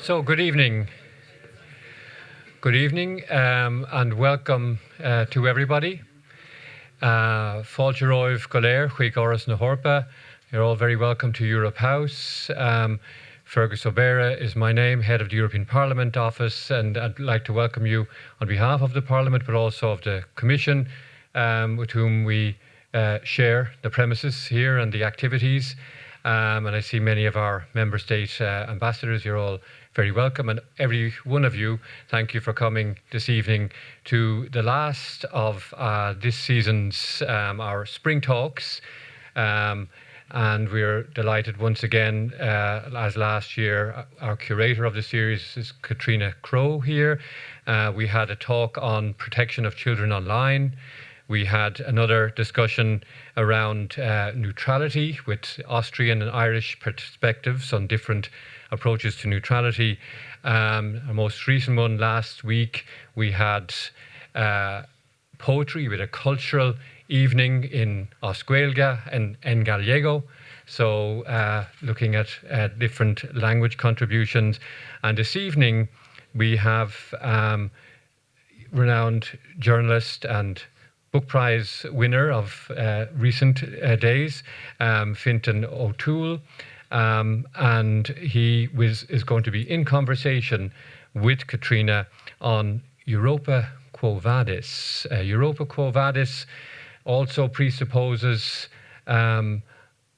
So, good evening. Good evening, and welcome to everybody. Fáilte roimh go léir, chuig áras na Europa. You're all very welcome to Europe House. Fergus O'Bera is my name, head of the European Parliament office, and I'd like to welcome you on behalf of the Parliament, but also of the Commission, with whom we share the premises here and the activities. And I see many of our member state ambassadors. You're all very welcome, and every one of you, thank you for coming this evening to the last of this season's our spring talks. And we're delighted once again, as last year, our curator of the series is Katrina Crowe here. We had a talk on protection of children online. We had another discussion around neutrality with Austrian and Irish perspectives on different approaches to neutrality. Our most recent one last week, we had poetry with a cultural evening in Oscuelga and en Gallego. So looking at different language contributions. And this evening, we have renowned journalist and book prize winner of recent days, Fintan O'Toole, and he is going to be in conversation with Katrina on Europa quo Vadis. Europa quo Vadis also presupposes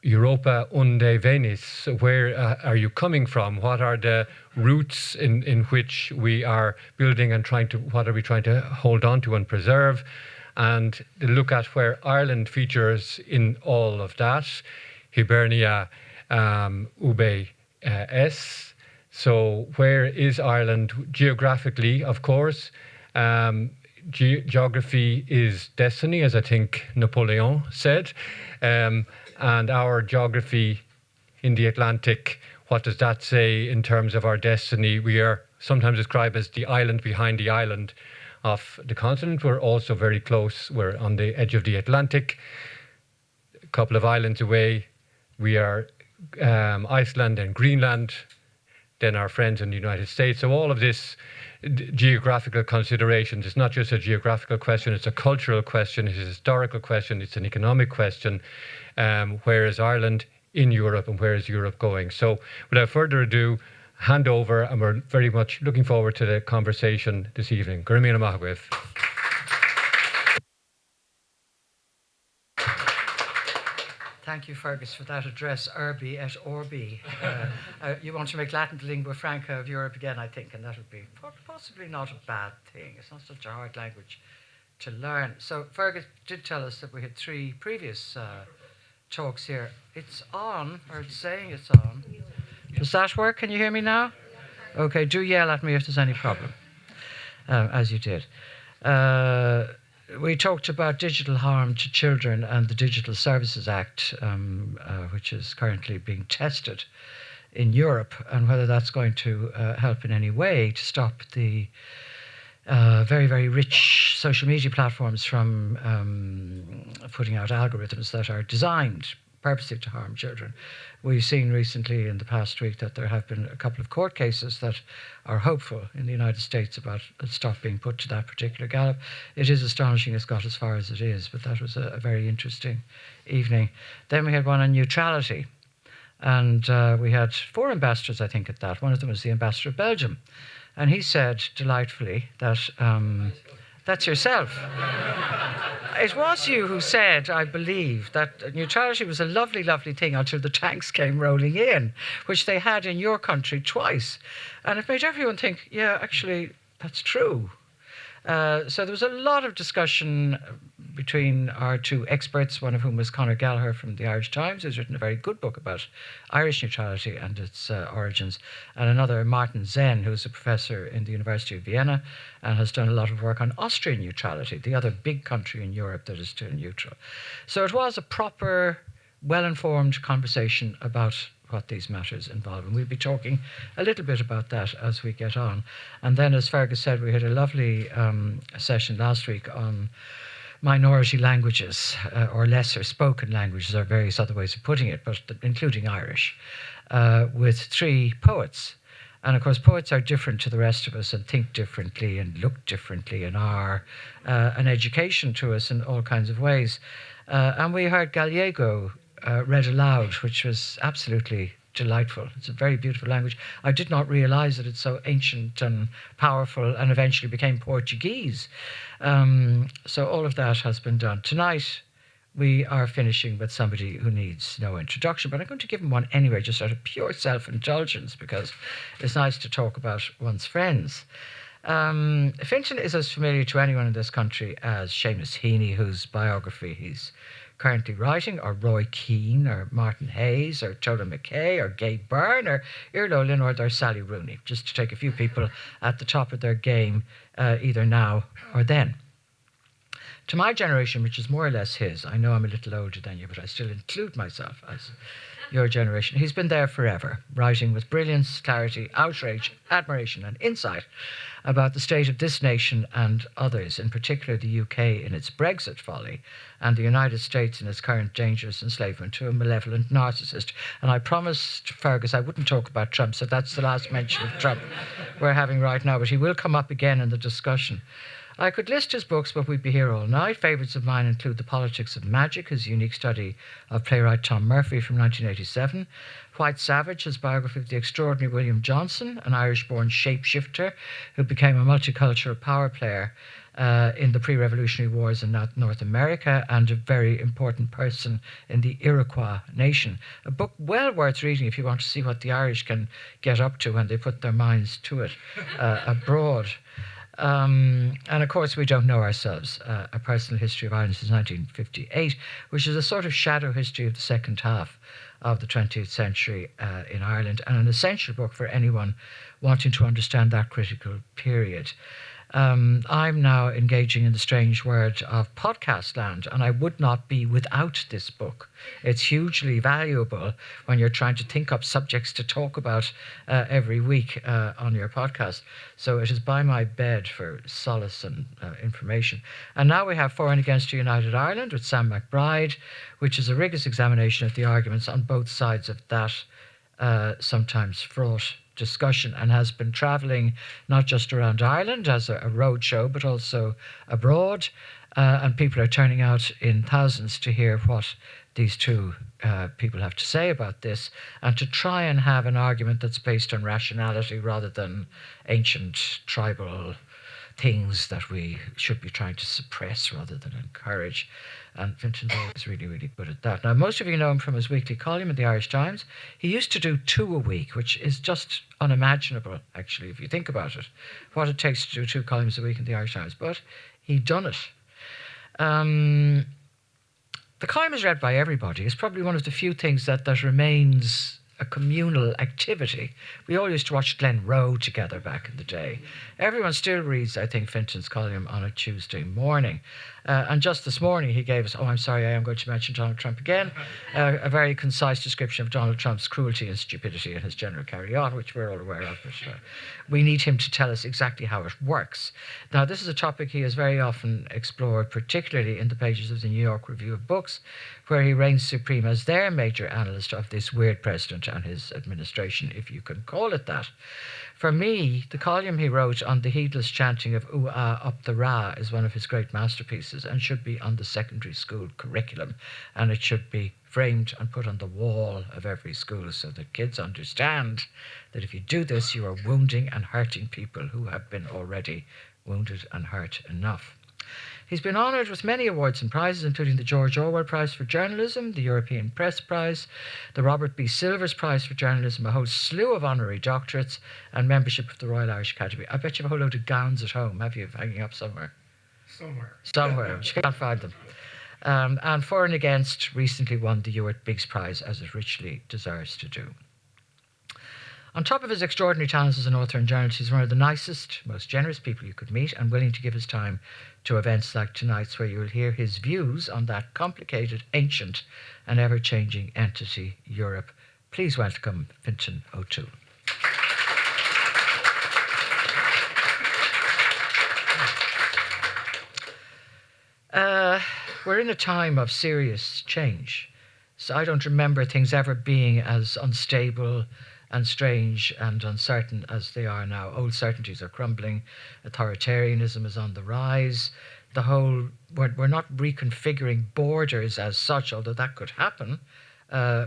Europa unde venis. Where are you coming from? What are the roots in which we are building and what are we trying to hold on to and preserve? And look at where Ireland features in all of that. Hibernia ube es. So where is Ireland geographically, of course? Geography is destiny, as I think Napoleon said. And our geography in the Atlantic, what does that say in terms of our destiny? We are sometimes described as the island behind the island of the continent. We're also very close. We're on the edge of the Atlantic. A couple of islands away, we are Iceland and Greenland, then our friends in the United States. So all of this geographical considerations, it's not just a geographical question, it's a cultural question, it's a historical question, it's an economic question. Where is Ireland in Europe and where is Europe going? So without further ado, hand over, and we're very much looking forward to the conversation this evening. Gurmina Mahagwith. Thank you, Fergus, for that address, urbi et orbi. You want to make Latin the lingua franca of Europe again, I think, and that would be possibly not a bad thing. It's not such a hard language to learn. So Fergus did tell us that we had 3 previous talks here. It's on, or it's saying it's on. Does that work? Can you hear me now? Okay, do yell at me if there's any problem, as you did. We talked about digital harm to children and the Digital Services Act, which is currently being tested in Europe, and whether that's going to help in any way to stop the very, very rich social media platforms from putting out algorithms that are designed purposely to harm children. We've seen recently in the past week that there have been a couple of court cases that are hopeful in the United States about a stop being put to that particular gallop. It is astonishing it's got as far as it is, but that was a very interesting evening. Then we had one on neutrality, and we had 4 ambassadors, I think, at that. One of them was the ambassador of Belgium, and he said delightfully that that's yourself. It was you who said, I believe, that neutrality was a lovely, lovely thing until the tanks came rolling in, which they had in your country twice. And it made everyone think, yeah, actually, that's true. So there was a lot of discussion between our 2 experts, one of whom was Conor Gallagher from the Irish Times, who's written a very good book about Irish neutrality and its origins, and another, Martin Zenn, who's a professor in the University of Vienna and has done a lot of work on Austrian neutrality, the other big country in Europe that is still neutral. So it was a proper, well-informed conversation about what these matters involve. And we'll be talking a little bit about that as we get on. And then, as Fergus said, we had a lovely session last week on minority languages, or lesser spoken languages, or various other ways of putting it, but including Irish, with 3 poets. And of course, poets are different to the rest of us and think differently and look differently and are an education to us in all kinds of ways. And we heard Gallego read aloud, which was absolutely delightful. It's a very beautiful language. I did not realize that it's so ancient and powerful and eventually became Portuguese. So all of that has been done. Tonight, we are finishing with somebody who needs no introduction, but I'm going to give him one anyway, just out of pure self-indulgence, because it's nice to talk about one's friends. Fintan is as familiar to anyone in this country as Seamus Heaney, whose biography he's currently writing, or Roy Keane, or Martin Hayes, or Tola McKay, or Gay Byrne, or Irlo Linord, or Sally Rooney, just to take a few people at the top of their game, either now or then. To my generation, which is more or less his, I know I'm a little older than you, but I still include myself as your generation. He's been there forever, writing with brilliance, clarity, outrage, admiration, and insight about the state of this nation and others, in particular the UK in its Brexit folly, and the United States in its current dangerous enslavement to a malevolent narcissist. And I promised Fergus I wouldn't talk about Trump, so that's the last mention of Trump we're having right now, but he will come up again in the discussion. I could list his books, but we'd be here all night. Favourites of mine include The Politics of Magic, his unique study of playwright Tom Murphy from 1987, White Savage, his biography of the extraordinary William Johnson, an Irish-born shapeshifter who became a multicultural power player in the pre-revolutionary wars in North America, and a very important person in the Iroquois nation. A book well worth reading if you want to see what the Irish can get up to when they put their minds to it abroad. And of course, we don't know ourselves. A personal history of Ireland since 1958, which is a sort of shadow history of the second half of the 20th century in Ireland, and an essential book for anyone wanting to understand that critical period. I'm now engaging in the strange world of podcast land, and I would not be without this book. It's hugely valuable when you're trying to think up subjects to talk about every week on your podcast. So it is by my bed for solace and information. And now we have For and Against a United Ireland with Sam McBride, which is a rigorous examination of the arguments on both sides of that sometimes fraught discussion, and has been travelling not just around Ireland as a road show, but also abroad. And people are turning out in thousands to hear what these two people have to say about this, and to try and have an argument that's based on rationality rather than ancient tribal things that we should be trying to suppress rather than encourage. And Fintan's always really, really good at that. Now, most of you know him from his weekly column in the Irish Times. He used to do 2 a week, which is just unimaginable, actually, if you think about it, what it takes to do 2 columns a week in the Irish Times. But he'd done it. The column is read by everybody. It's probably one of the few things that remains a communal activity. We all used to watch Glen Rowe together back in the day. Everyone still reads, I think, Fintan's column on a Tuesday morning. And just this morning he gave us, I'm sorry, I am going to mention Donald Trump again, a very concise description of Donald Trump's cruelty and stupidity and his general carry-on, which we're all aware of. But we need him to tell us exactly how it works. Now, this is a topic he has very often explored, particularly in the pages of the New York Review of Books, where he reigns supreme as their major analyst of this weird president and his administration, if you can call it that. For me, the column he wrote on the heedless chanting of ooh ah up the Ra is one of his great masterpieces and should be on the secondary school curriculum, and it should be framed and put on the wall of every school so that kids understand that if you do this, you are wounding and hurting people who have been already wounded and hurt enough. He's been honoured with many awards and prizes, including the George Orwell Prize for Journalism, the European Press Prize, the Robert B. Silvers Prize for Journalism, a whole slew of honorary doctorates, and membership of the Royal Irish Academy. I bet you have a whole load of gowns at home, have you, hanging up somewhere? Somewhere, but you can't find them. And For and Against recently won the Ewart Biggs Prize, as it richly deserves to do. On top of his extraordinary talents as an author and journalist, he's one of the nicest, most generous people you could meet, and willing to give his time to events like tonight's, where you will hear his views on that complicated, ancient, and ever-changing entity, Europe. Please welcome Fintan O'Toole. We're in a time of serious change. So I don't remember things ever being as unstable and strange and uncertain as they are now. Old certainties are crumbling. Authoritarianism is on the rise. We're not reconfiguring borders as such, although that could happen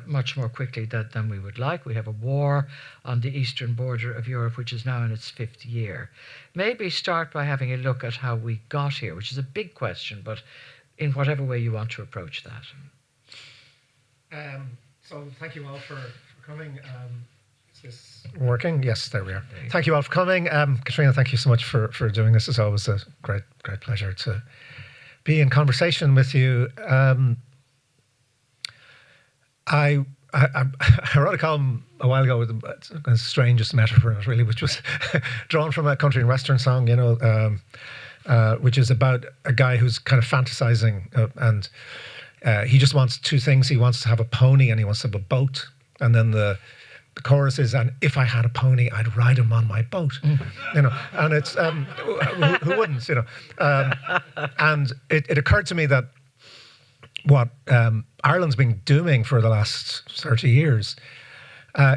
much more quickly than we would like. We have a war on the eastern border of Europe, which is now in its 5th year. Maybe start by having a look at how we got here, which is a big question, but in whatever way you want to approach that. So thank you all for coming. Is this working? Yes, there we are. Thank you all for coming. Katrina, thank you so much for doing this. It's always a great pleasure to be in conversation with you. I wrote a column a while ago with the strangest metaphor, really, which was drawn from a country and western song, which is about a guy who's kind of fantasizing and he just wants 2 things. He wants to have a pony and he wants to have a boat. And then the chorus is, and if I had a pony, I'd ride him on my boat. And it's, who wouldn't, and it occurred to me that what Ireland's been doing for the last 30 years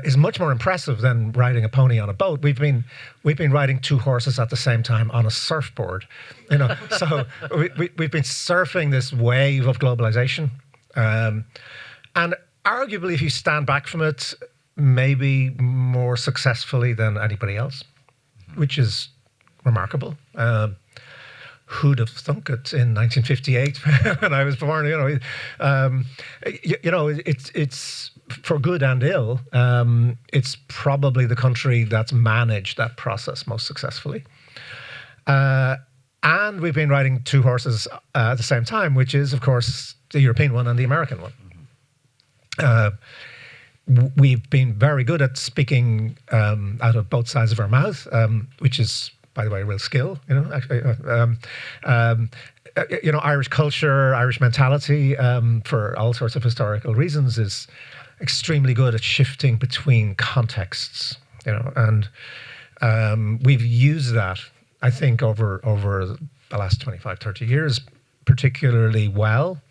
is much more impressive than riding a pony on a boat. We've been riding 2 horses at the same time on a surfboard, So we've been surfing this wave of globalization, and arguably, if you stand back from it, maybe more successfully than anybody else, which is remarkable. Who'd have thunk it in 1958 when I was born? It's for good and ill. It's probably the country that's managed that process most successfully. And we've been riding 2 horses at the same time, which is, of course, the European one and the American one. We've been very good at speaking out of both sides of our mouth, which is, by the way, a real skill. Irish culture, Irish mentality, for all sorts of historical reasons, is extremely good at shifting between contexts. And we've used that, I think, over the last 25, 30 years, particularly well,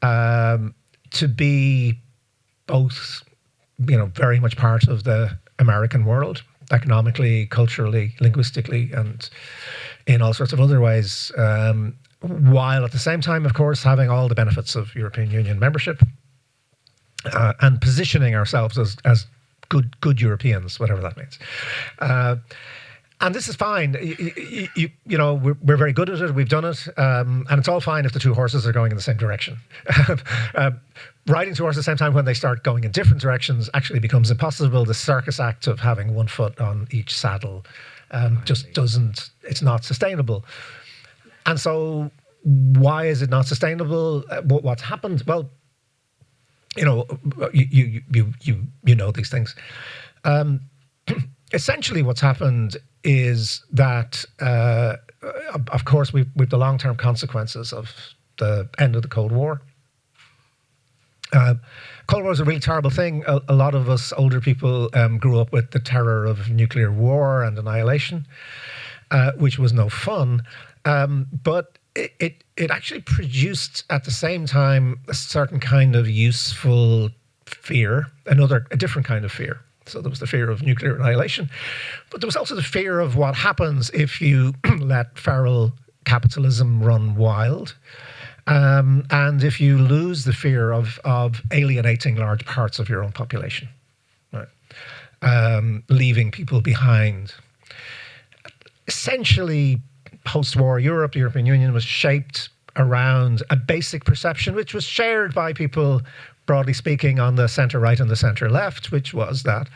to be both, very much part of the American world, economically, culturally, linguistically, and in all sorts of other ways, while at the same time, of course, having all the benefits of European Union membership and positioning ourselves as good Europeans, whatever that means. And this is fine. We're very good at it. We've done it, and it's all fine if the 2 horses are going in the same direction. Riding 2 horses at the same time when they start going in different directions actually becomes impossible. The circus act of having 1 foot on each saddle just doesn't. It's not sustainable. And so, why is it not sustainable? What's happened? Well, you know these things. Essentially, what's happened is that, of course, we've the long-term consequences of the end of the Cold War. Cold War is a really terrible thing. A lot of us older people grew up with the terror of nuclear war and annihilation, which was no fun. But it actually produced at the same time a certain kind of useful fear, a different kind of fear. So there was the fear of nuclear annihilation, but there was also the fear of what happens if you let feral capitalism run wild. And if you lose the fear of alienating large parts of your own population, right? Leaving people behind. Essentially, post-war Europe, the European Union was shaped around a basic perception, which was shared by people, broadly speaking, on the centre-right and the centre-left, which was that,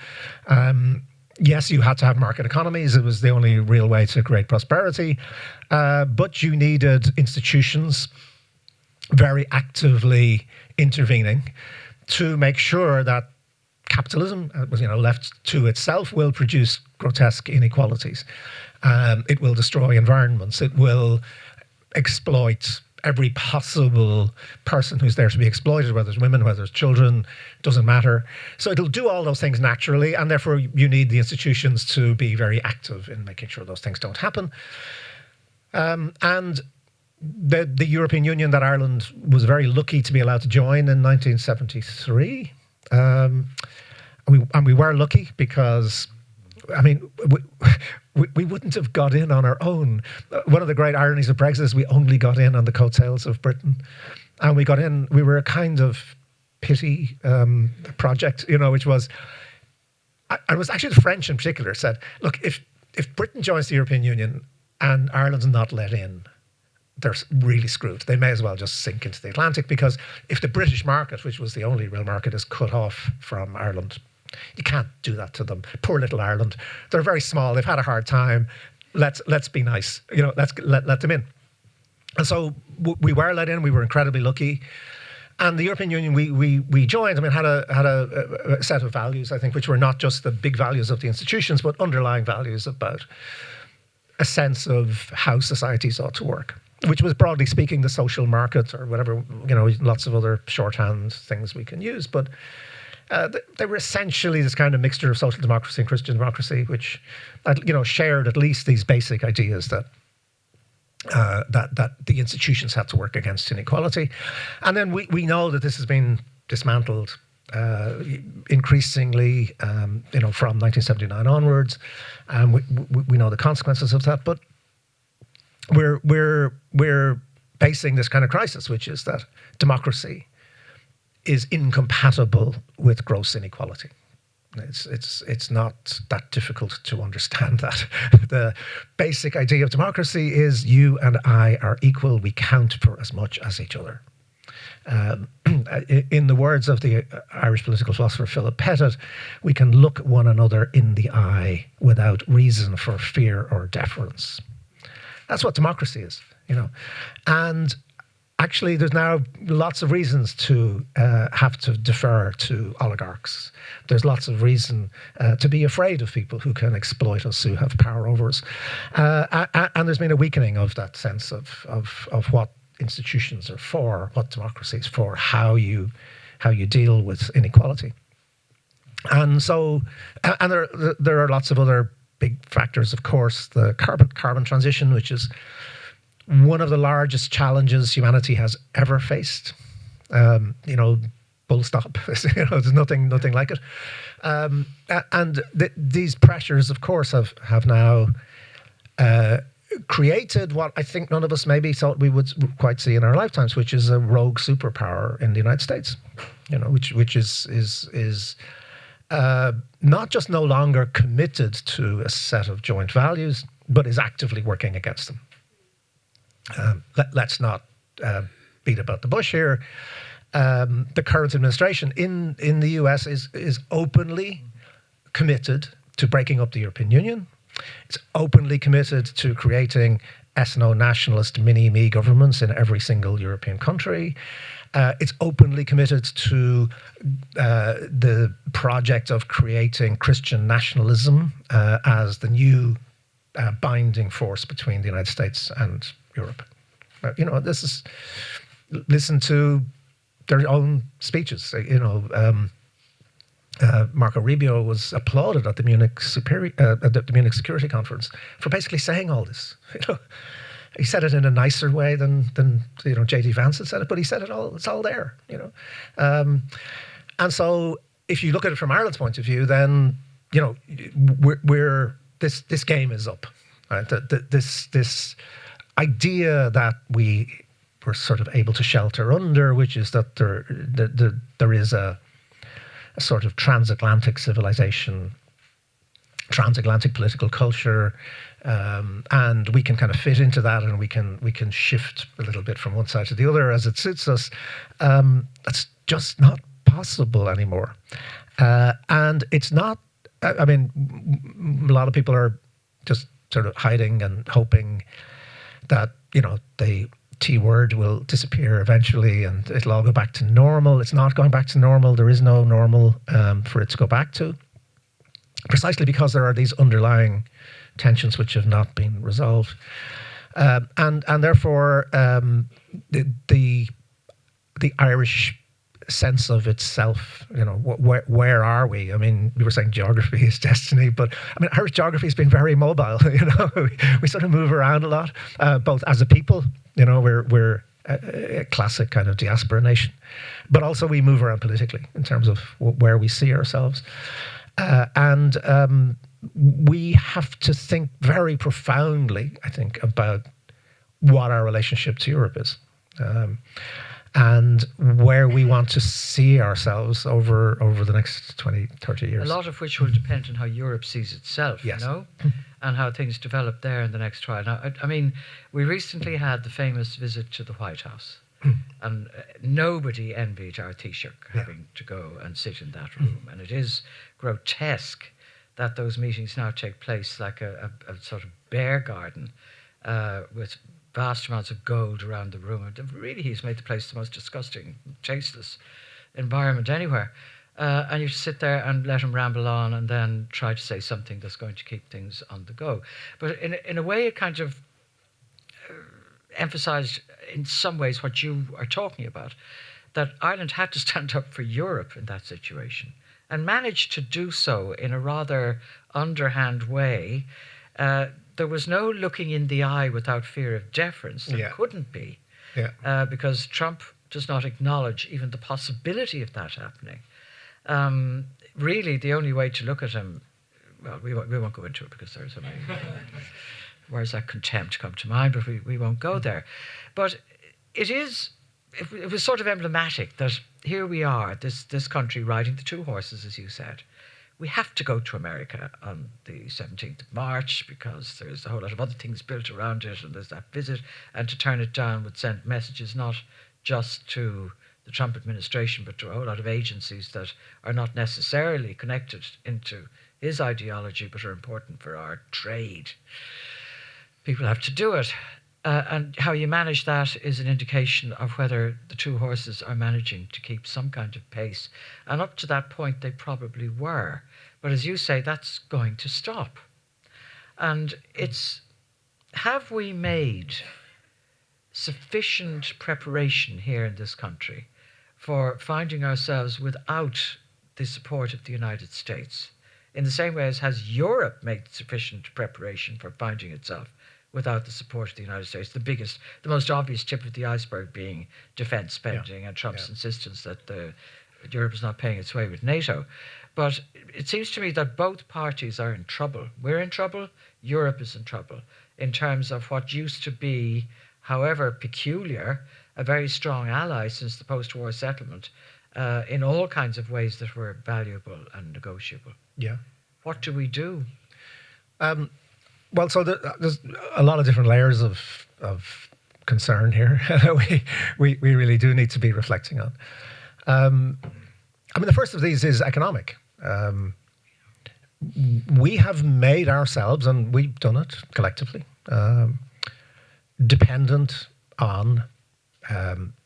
yes, you had to have market economies. It was the only real way to create prosperity. But you needed institutions very actively intervening to make sure that capitalism, left to itself, will produce grotesque inequalities. It will destroy environments. It will exploit every possible person who's there to be exploited, whether it's women, whether it's children, doesn't matter. So it'll do all those things naturally, and therefore you need the institutions to be very active in making sure those things don't happen. And the European Union that Ireland was very lucky to be allowed to join in 1973 we were lucky because, I mean, we wouldn't have got in on our own. One of the great ironies of Brexit is we only got in on the coattails of Britain. And we got in, we were a kind of pity project, which was, it was actually the French in particular said, look, if Britain joins the European Union and Ireland's not let in, they're really screwed. They may as well just sink into the Atlantic, because if the British market, which was the only real market, is cut off from Ireland, you can't do that to them. Poor little Ireland. They're very small. They've had a hard time. Let's be nice. Let's let them in. And so we were let in. We were incredibly lucky. And the European Union, we joined. I mean, had a set of values, I think, which were not just the big values of the institutions, but underlying values about a sense of how societies ought to work, which was, broadly speaking, the social market, or whatever, lots of other shorthand things we can use. But they were essentially this kind of mixture of social democracy and Christian democracy, which, shared at least these basic ideas that the institutions had to work against inequality. And then we know that this has been dismantled increasingly, from 1979 onwards. We know the consequences of that, but we're facing this kind of crisis, which is that democracy is incompatible with gross inequality. It's not that difficult to understand that. The basic idea of democracy is you and I are equal. We count for as much as each other. In the words of the Irish political philosopher Philip Pettit, we can look one another in the eye without reason for fear or deference. That's what democracy is, And actually, there's now lots of reasons to have to defer to oligarchs. There's lots of reason to be afraid of people who can exploit us, who have power over us. And there's been a weakening of that sense of what institutions are for, what democracy is for, how you deal with inequality. And so, and there are lots of other big factors, of course, the carbon transition, which is one of the largest challenges humanity has ever faced. Full stop. There's nothing like it. And these pressures, of course, have now created what I think none of us maybe thought we would quite see in our lifetimes, which is a rogue superpower in the United States. Which is not just no longer committed to a set of joint values, but is actively working against them. Let's not beat about the bush here. The current administration in the US is openly committed to breaking up the European Union. It's openly committed to creating ethno-nationalist mini-me governments in every single European country. It's openly committed to the project of creating Christian nationalism as the new binding force between the United States and Europe. This is, listen to their own speeches. Marco Rubio was applauded at the Munich Security Conference for basically saying all this. He said it in a nicer way than J.D. Vance had said it, but he said it all. It's all there. And so if you look at it from Ireland's point of view, then this game is up. Right? This idea that we were sort of able to shelter under, which is that there is a sort of transatlantic civilization, transatlantic political culture, and we can kind of fit into that, and we can shift a little bit from one side to the other as it suits us. That's just not possible anymore, and it's not. I mean, a lot of people are just sort of hiding and hoping that the T word will disappear eventually and it'll all go back to normal. It's not going back to normal. There is no normal for it to go back to, precisely because there are these underlying tensions which have not been resolved. And therefore, the Irish sense of itself, where are we? I mean, we were saying geography is destiny, but I mean, Irish geography has been very mobile. We sort of move around a lot, both as a people. We're a classic kind of diaspora nation. But also we move around politically in terms of where we see ourselves. And we have to think very profoundly, I think, about what our relationship to Europe is. And where we want to see ourselves over the next 20, 30 years. A lot of which will depend on how Europe sees itself, yes. you know, and how things develop there in the next trial. Now, I mean, we recently had the famous visit to the White House, and nobody envied our Taoiseach having to go and sit in that room. And it is grotesque that those meetings now take place like a sort of bear garden with vast amounts of gold around the room. And really, he's made the place the most disgusting, tasteless environment anywhere. And you sit there and let him ramble on and then try to say something that's going to keep things on the go. But in a way, it kind of emphasised in some ways what you are talking about, that Ireland had to stand up for Europe in that situation and managed to do so in a rather underhand way. There was no looking in the eye without fear of deference. There couldn't be, because Trump does not acknowledge even the possibility of that happening. Really, the only way to look at him, well, we won't go into it because there's so many. Where's that contempt come to mind? But we won't go there. But it was sort of emblematic that here we are, this country riding the two horses, as you said. We have to go to America on the 17th of March because there's a whole lot of other things built around it, and there's that visit. And to turn it down would send messages not just to the Trump administration, but to a whole lot of agencies that are not necessarily connected into his ideology, but are important for our trade. People have to do it. And how you manage that is an indication of whether the two horses are managing to keep some kind of pace. And up to that point, they probably were. But as you say, that's going to stop. And have we made sufficient preparation here in this country for finding ourselves without the support of the United States? In the same way as has Europe made sufficient preparation for finding itself without the support of the United States, the most obvious tip of the iceberg being defense spending and Trump's insistence that Europe is not paying its way with NATO. But it seems to me that both parties are in trouble. We're in trouble, Europe is in trouble, in terms of what used to be, however peculiar, a very strong ally since the post-war settlement, in all kinds of ways that were valuable and negotiable. Yeah. What do we do? Well, so there's a lot of different layers of concern here we really do need to be reflecting on. I mean, the first of these is economic. We have made ourselves, and we've done it collectively, dependent on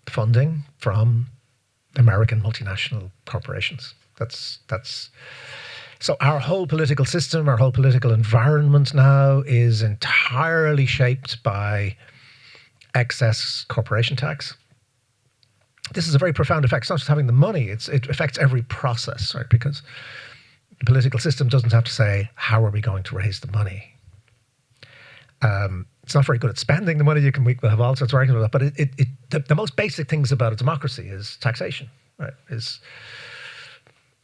funding from American multinational corporations. So our whole political system, our whole political environment now is entirely shaped by excess corporation tax. This is a very profound effect. It's not just having the money, it affects every process, right? Because the political system doesn't have to say, how are we going to raise the money? It's not very good at spending the money. We'll have all sorts of arguments about that, but the most basic things about a democracy is taxation, right? Is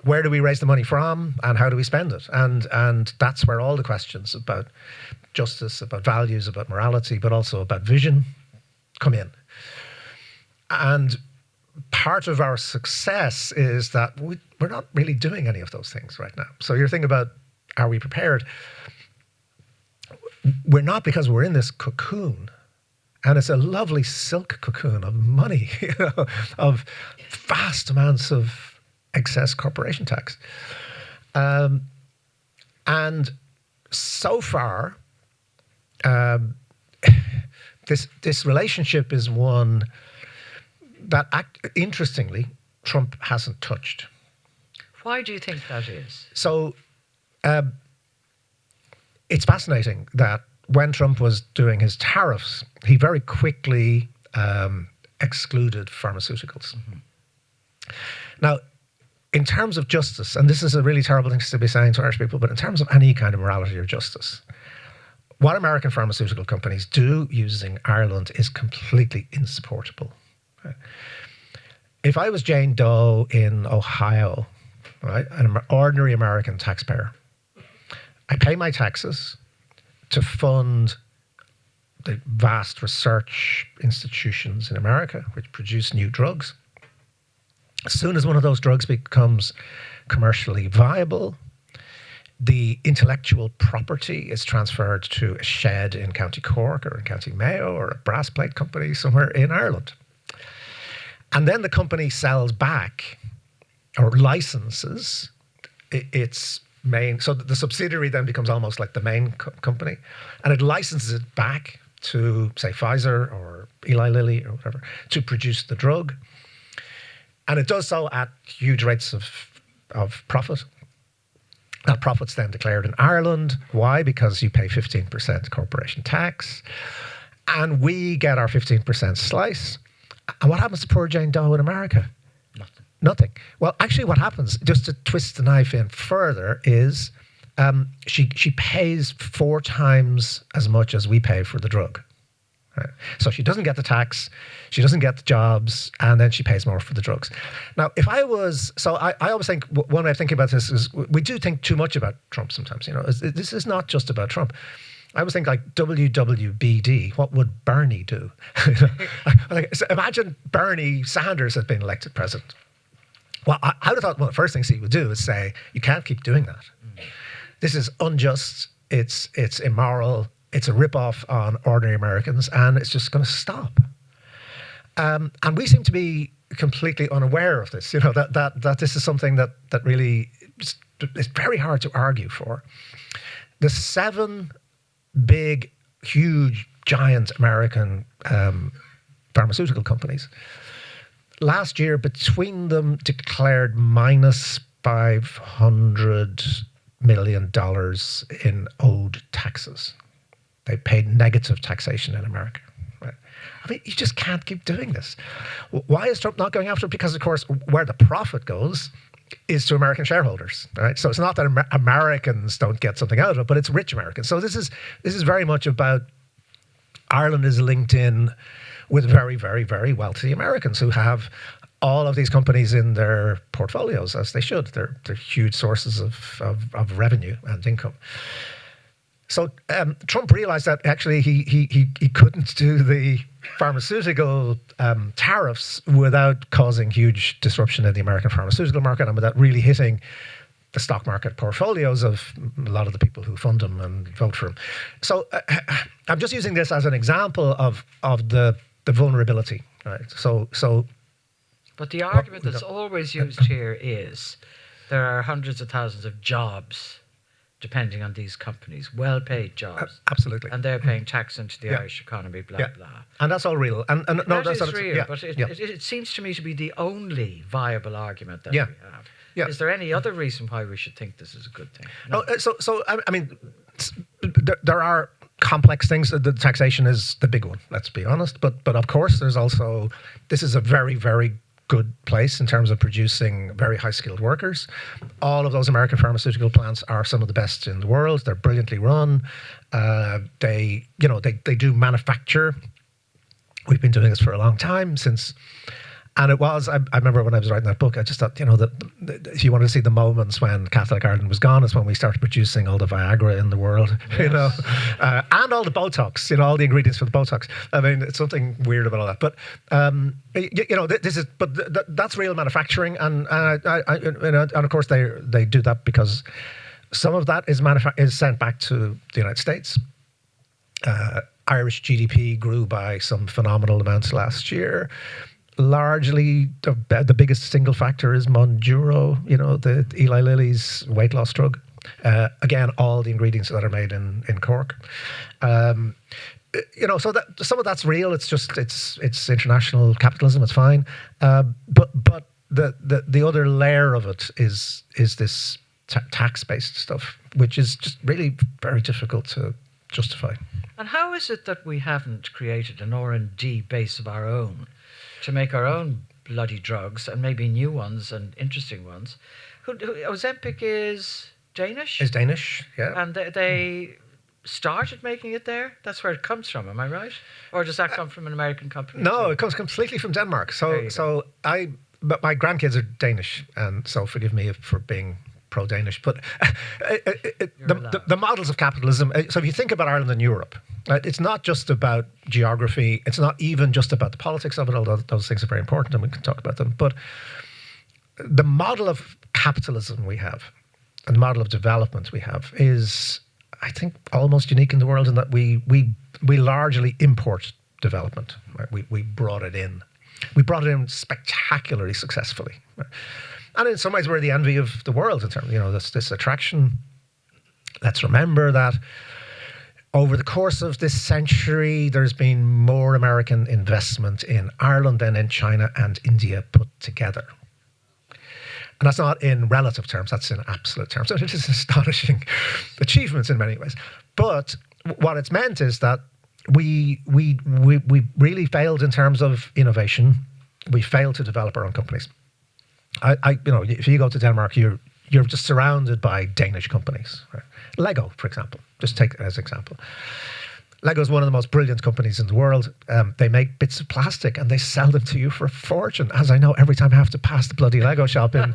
where do we raise the money from and how do we spend it? And that's where all the questions about justice, about values, about morality, but also about vision come in. And part of our success is that we're not really doing any of those things right now. So you're thinking about, are we prepared? We're not, because we're in this cocoon. And it's a lovely silk cocoon of money, of vast amounts of excess corporation tax. And so far, this relationship is one that, interestingly, Trump hasn't touched. Why do you think that is? So it's fascinating that when Trump was doing his tariffs, he very quickly excluded pharmaceuticals. Mm-hmm. Now, in terms of justice, and this is a really terrible thing to be saying to Irish people, but in terms of any kind of morality or justice, what American pharmaceutical companies do using Ireland is completely insupportable. If I was Jane Doe in Ohio, right, an ordinary American taxpayer, I pay my taxes to fund the vast research institutions in America which produce new drugs. As soon as one of those drugs becomes commercially viable, the intellectual property is transferred to a shed in County Cork or in County Mayo or a brass plate company somewhere in Ireland. And then the company sells back or licenses its main, so the subsidiary then becomes almost like the main company, and it licenses it back to, say, Pfizer or Eli Lilly or whatever, to produce the drug. And it does so at huge rates of profit. That profit's then declared in Ireland. Why? Because you pay 15% corporation tax, and we get our 15% slice. And what happens to poor Jane Doe in America? Nothing. Well, actually what happens, just to twist the knife in further, is she pays 4 times as much as we pay for the drug. Right? So she doesn't get the tax, she doesn't get the jobs, and then she pays more for the drugs. Now, if I was, so I always think, one way of thinking about this is, we do think too much about Trump sometimes. You know, this is not just about Trump. I was thinking like WWBD, what would Bernie do? Like, so imagine Bernie Sanders had been elected president. Well, I would have thought one of the first things he would do is say, you can't keep doing that. This is unjust, it's immoral, it's a rip-off on ordinary Americans, and it's just going to stop. And we seem to be completely unaware of this, you know, that this is something that really is very hard to argue for. The 7 big, huge, giant American pharmaceutical companies, last year between them declared minus $500 million in owed taxes. They paid negative taxation in America. Right? I mean, you just can't keep doing this. Why is Trump not going after it? Because, of course, where the profit goes is to American shareholders, right? So it's not that Americans don't get something out of it, but it's rich Americans. So this is very much about Ireland is linked in with very, very, very wealthy Americans who have all of these companies in their portfolios, as they should. They're huge sources of revenue and income. So Trump realized that actually he couldn't do the pharmaceutical tariffs without causing huge disruption in the American pharmaceutical market and without really hitting the stock market portfolios of a lot of the people who fund him and vote for him. So I'm just using this as an example of the vulnerability. Right? So. But the argument that's always used here is there are hundreds of thousands of jobs depending on these companies, well-paid jobs. Absolutely. And they're paying tax into the Irish economy, blah, blah. And that's all real. And no, that's real, but it seems to me to be the only viable argument that we have. Yeah. Is there any other reason why we should think this is a good thing? No. So I mean, there are complex things. The taxation is the big one, let's be honest. But of course, there's also, this is a very, very good place in terms of producing very high-skilled workers. All of those American pharmaceutical plants are some of the best in the world. They're brilliantly run. They do manufacture. We've been doing this for a long time since. And it was, I remember when I was writing that book, I just thought, that if you want to see the moments when Catholic Ireland was gone, is when we started producing all the Viagra in the world, yes. And all the Botox, all the ingredients for the Botox. I mean, it's something weird about all that. But, that's real manufacturing. And of course, they do that because some of that is sent back to the United States. Irish GDP grew by some phenomenal amounts last year. Largely, the biggest single factor is Monjuro, the Eli Lilly's weight loss drug. Again, all the ingredients that are made in Cork. So that some of that's real. It's just it's international capitalism. It's fine. But the other layer of it is this tax-based stuff, which is just really very difficult to justify. And how is it that we haven't created an R&D base of our own to make our own bloody drugs and maybe new ones and interesting ones? Ozempic is Danish? Is Danish, yeah. And they started making it there? That's where it comes from, am I right? Or does that come from an American company? No, it comes completely from Denmark. But my grandkids are Danish, and so forgive me for being pro-Danish. But the models of capitalism. So if you think about Ireland and Europe, it's not just about geography. It's not even just about the politics of it, although those things are very important, and we can talk about them. But the model of capitalism we have, and the model of development we have, is, I think, almost unique in the world in that we largely import development. Right? We brought it in. We brought it in spectacularly successfully. Right? And in some ways, we're the envy of the world in terms of, this attraction. Let's remember that over the course of this century, there's been more American investment in Ireland than in China and India put together. And that's not in relative terms, that's in absolute terms. So it is astonishing achievements in many ways. But what it's meant is that we really failed in terms of innovation. We failed to develop our own companies. If you go to Denmark, you're just surrounded by Danish companies. Right? Lego, for example, just take it as an example. Lego is one of the most brilliant companies in the world. They make bits of plastic and they sell them to you for a fortune. As I know, every time I have to pass the bloody Lego shop in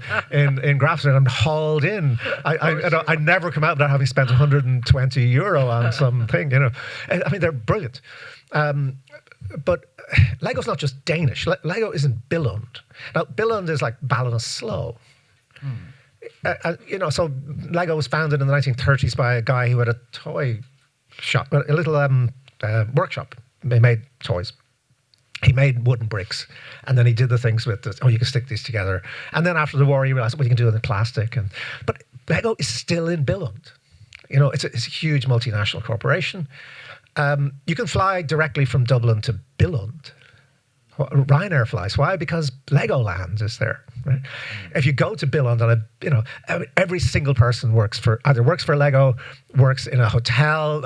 Grafton, I'm hauled in. I never come out without having spent €120 on something. I mean, they're brilliant. But Lego's not just Danish. Lego isn't Billund. Now, Billund is like Ballinasloe. So Lego was founded in the 1930s by a guy who had a toy shop, a little workshop. They made toys. He made wooden bricks, and then he did the things with this. Oh, you can stick these together. And then after the war, he realized, well, you can do it in plastic. But Lego is still in Billund. It's a huge multinational corporation. You can fly directly from Dublin to Billund. Ryanair flies. Why? Because Legoland is there. Right? If you go to Billund, every single person works for Lego, works in a hotel,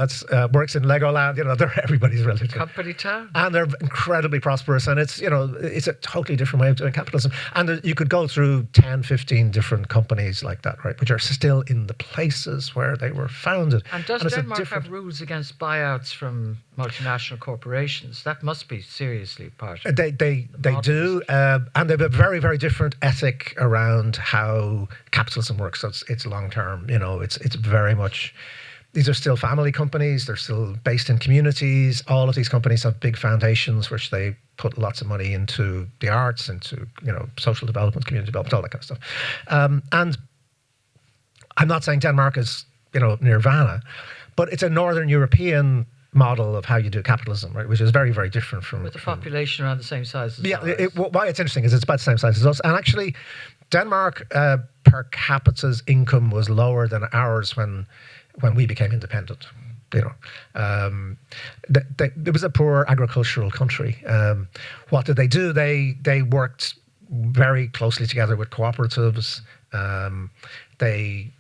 works in Legoland. They're everybody's relative. Company town. And they're incredibly prosperous, and it's a totally different way of doing capitalism. And you could go through 10, 15 different companies like that, right, which are still in the places where they were founded. And does Denmark have rules against buyouts from multinational corporations? That must be seriously part of it. They do, and they have a very, very different ethic around how capitalism works. So it's long term. It's very much. These are still family companies. They're still based in communities. All of these companies have big foundations, which they put lots of money into the arts, into social development, community development, all that kind of stuff. And I'm not saying Denmark is nirvana, but it's a Northern European model of how you do capitalism, right? Which is very, very different from... With the population around the same size as ours. Why it's interesting is it's about the same size as us. And actually, Denmark per capita's income was lower than ours when we became independent. It was a poor agricultural country. What did they do? They worked very closely together with cooperatives. They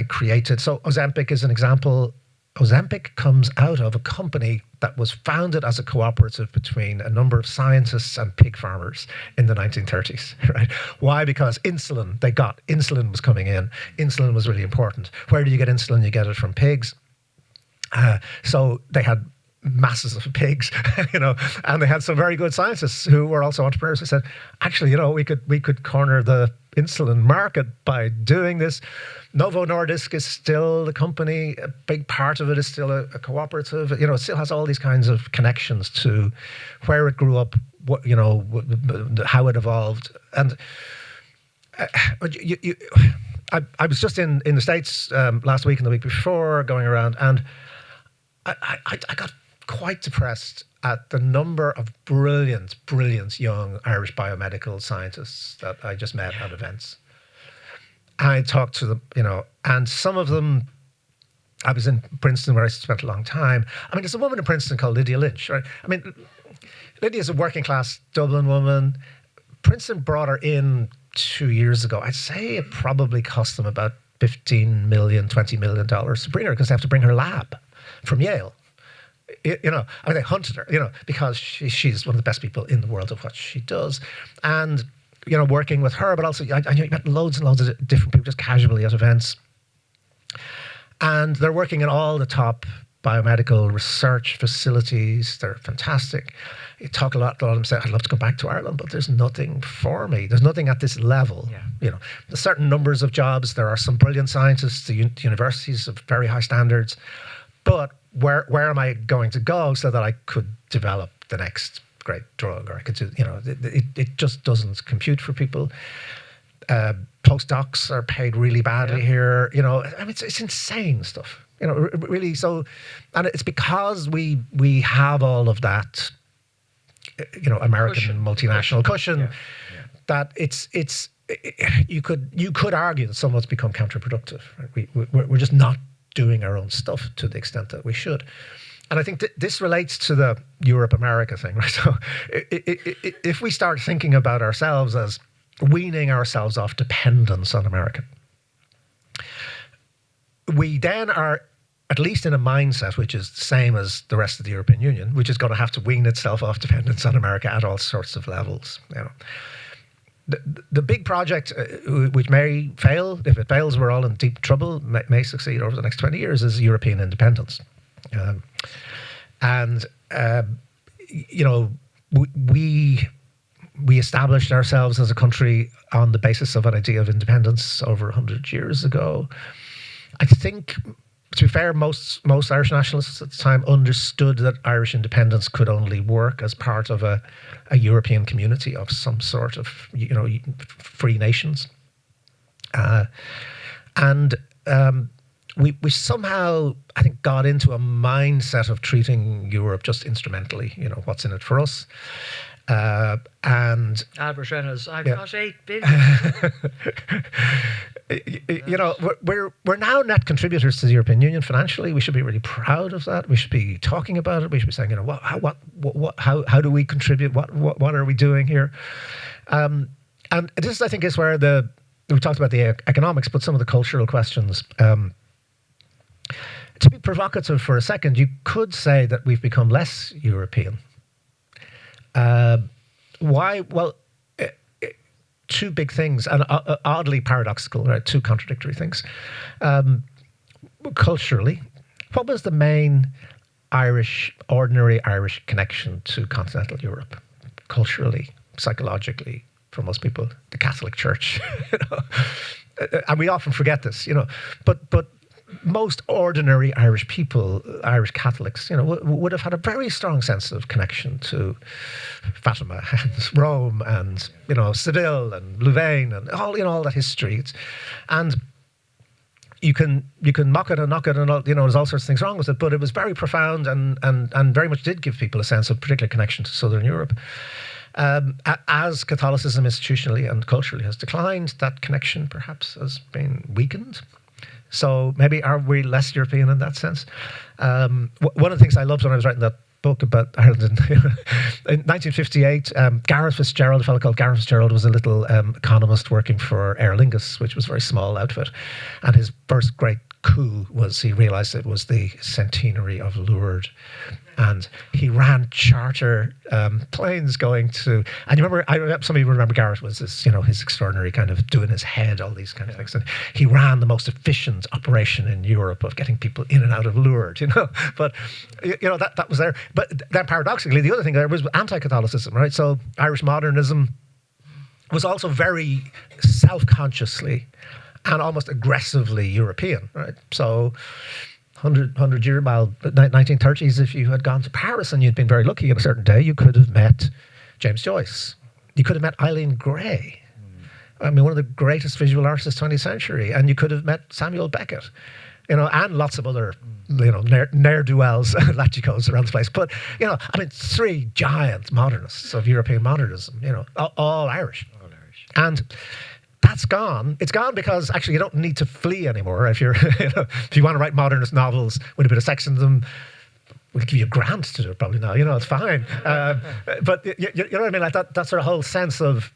created... So Ozempic is an example. Ozempic comes out of a company that was founded as a cooperative between a number of scientists and pig farmers in the 1930s, right? Why? Because insulin was coming in. Insulin was really important. Where do you get insulin? You get it from pigs. So they had masses of pigs, and they had some very good scientists who were also entrepreneurs who said, actually, we could corner the insulin market by doing this. Novo Nordisk is still the company. A big part of it is still a cooperative. It still has all these kinds of connections to where it grew up, how it evolved. And I was just in the States last week and the week before, going around, and I got quite depressed at the number of brilliant young Irish biomedical scientists that I just met at events. I talked to them, and some of them, I was in Princeton where I spent a long time. I mean, there's a woman in Princeton called Lydia Lynch, right? I mean, Lydia's a working class Dublin woman. Princeton brought her in 2 years ago. I'd say it probably cost them about $15 million, $20 million to bring her, because they have to bring her lab from Yale. They hunted her, because she's one of the best people in the world of what she does. And, working with her, but also I met loads and loads of different people just casually at events. And they're working in all the top biomedical research facilities. They're fantastic. You talk a lot of them say, I'd love to go back to Ireland, but there's nothing for me. There's nothing at this level. Yeah. You know, there's certain numbers of jobs. There are some brilliant scientists, the universities of very high standards. But where am I going to go so that I could develop the next great drug, or I could do, you know, it just doesn't compute for people. Postdocs are paid really badly here. You know, I mean, it's insane stuff. You know, really. So, and it's because we have all of that, you know, American multinational cushion, that you could argue that some of it's become counterproductive. Right? We're just not doing our own stuff to the extent that we should. And I think this relates to the Europe-America thing, right? So if we start thinking about ourselves as weaning ourselves off dependence on America, we then are at least in a mindset which is the same as the rest of the European Union, which is going to have to wean itself off dependence on America at all sorts of levels. You know, the big project, which may fail, if it fails, we're all in deep trouble, may succeed over the next 20 years, is European independence. You know, we established ourselves as a country on the basis of an idea of independence over 100 years ago. I think, to be fair, most Irish nationalists at the time understood that Irish independence could only work as part of a European community of some sort of, you know, free nations. We somehow, I think, got into a mindset of treating Europe just instrumentally. You know, what's in it for us? And Albert Reynolds, I've got 8 billion. You know, we're now net contributors to the European Union financially. We should be really proud of that. We should be talking about it. We should be saying, you know, how do we contribute? What are we doing here? And this, I think, is where we talked about the economics, but some of the cultural questions. To be provocative for a second, you could say that we've become less European. Why? Well, two big things, and oddly paradoxical, right? Two contradictory things. Culturally, what was the main ordinary Irish connection to continental Europe? Culturally, psychologically, for most people, the Catholic Church. You know? And we often forget this, you know. But most ordinary Irish people, Irish Catholics, you know, would have had a very strong sense of connection to Fatima and Rome and, you know, Seville and Louvain and all, you know, all that history. And you can mock it and knock it and all, you know, there's all sorts of things wrong with it, but it was very profound and very much did give people a sense of particular connection to Southern Europe. As Catholicism institutionally and culturally has declined, that connection perhaps has been weakened. So maybe are we less European in that sense? One of the things I loved when I was writing that book about Ireland in 1958, Gareth Fitzgerald, a fellow called Gareth Fitzgerald, was a little economist working for Aer Lingus, which was a very small outfit. And his first great coup was he realized it was the centenary of Lourdes. And he ran charter planes going to, and you remember, some of you remember Gareth was this, you know, his extraordinary kind of doing his head, all these kind of things. And he ran the most efficient operation in Europe of getting people in and out of Lourdes, you know. But, you know, that was there. But then paradoxically, the other thing there was anti-Catholicism, right? So Irish modernism was also very self-consciously and almost aggressively European, right? So 100 years, well, 1930s, if you had gone to Paris and you'd been very lucky on a certain day, you could have met James Joyce. You could have met Eileen Gray. I mean, one of the greatest visual artists of the 20th century. And you could have met Samuel Beckett, you know, and lots of other, you know, ne'er-do-wells, lachicos around the place. But, you know, I mean, 3 giant modernists of European modernism, you know, all Irish. All Irish. And that's gone. It's gone because actually you don't need to flee anymore. If you're, you know, if you want to write modernist novels with a bit of sex in them, we'll give you a grant to do it probably now. You know, it's fine. But you know what I mean? Like that sort of whole sense of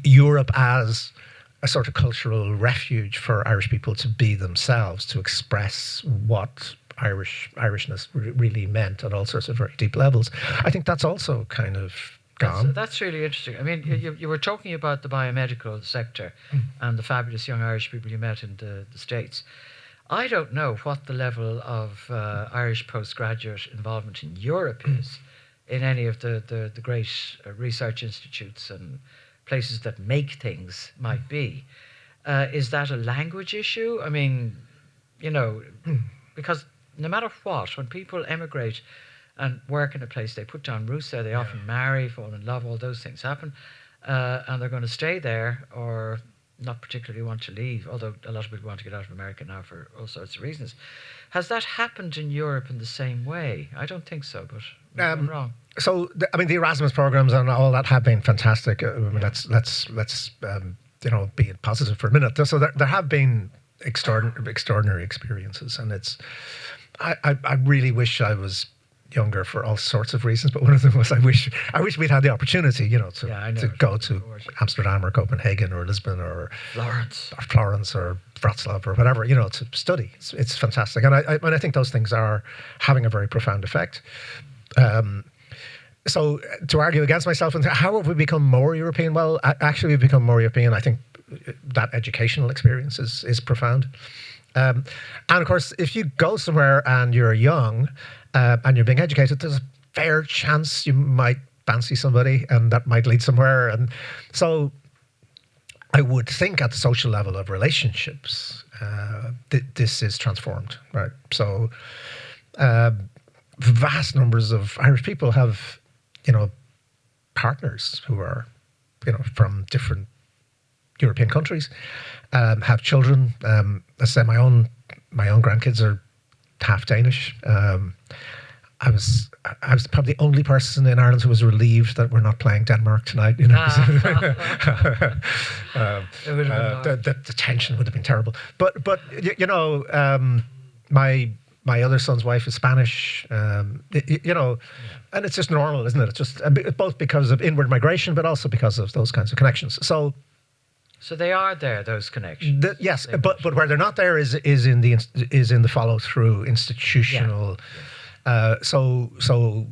Europe as a sort of cultural refuge for Irish people to be themselves, to express what Irishness really meant at all sorts of very deep levels. I think that's also kind of gone. That's really interesting. I mean, you were talking about the biomedical sector and the fabulous young Irish people you met in the States. I don't know what the level of Irish postgraduate involvement in Europe is in any of the great research institutes and places that make things might be. Is that a language issue? I mean, you know, because no matter what, when people emigrate and work in a place, they put down roots there, they often marry, fall in love, all those things happen, and they're going to stay there or not particularly want to leave, although a lot of people want to get out of America now for all sorts of reasons. Has that happened in Europe in the same way? I don't think so, but maybe I'm wrong. So, I mean, the Erasmus programs and all that have been fantastic. I mean, let's you know, be positive for a minute. So there have been extraordinary experiences, and I really wish I was younger for all sorts of reasons, but one of them was I wish we'd had the opportunity, you know, to go to Amsterdam or Copenhagen or Lisbon or Florence or Wrocław or whatever, you know, to study. It's fantastic, and I think those things are having a very profound effect. So to argue against myself and how have we become more European? Well, actually we've become more European. I think that educational experience is profound. And of course, if you go somewhere and you're young and you're being educated, there's a fair chance you might fancy somebody and that might lead somewhere. And so I would think at the social level of relationships, this is transformed, right? So vast numbers of Irish people have, you know, partners who are, you know, from different European countries, have children. Let's say my own grandkids are half Danish. I was probably the only person in Ireland who was relieved that we're not playing Denmark tonight. You know, the tension would have been terrible. But you know, my other son's wife is Spanish. You know, and it's just normal, isn't it? It's just both because of inward migration, but also because of those kinds of connections. So they are there, those connections. Yes, but where they're not there is in the follow through institutional. So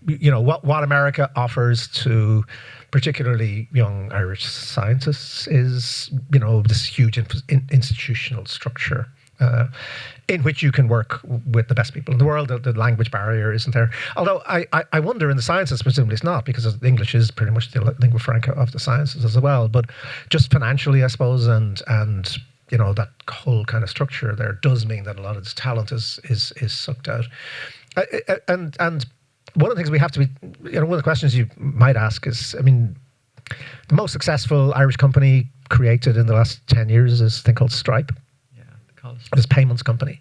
you know what America offers to particularly young Irish scientists is, you know, this huge institutional structure. In which you can work with the best people in the world. The language barrier isn't there. Although I wonder in the sciences, presumably it's not, because English is pretty much the lingua franca of the sciences as well. But just financially, I suppose, and you know, that whole kind of structure there does mean that a lot of this talent is sucked out. And one of the things we have to be, you know, one of the questions you might ask is, I mean, the most successful Irish company created in the last 10 years is a thing called Stripe. This payments company.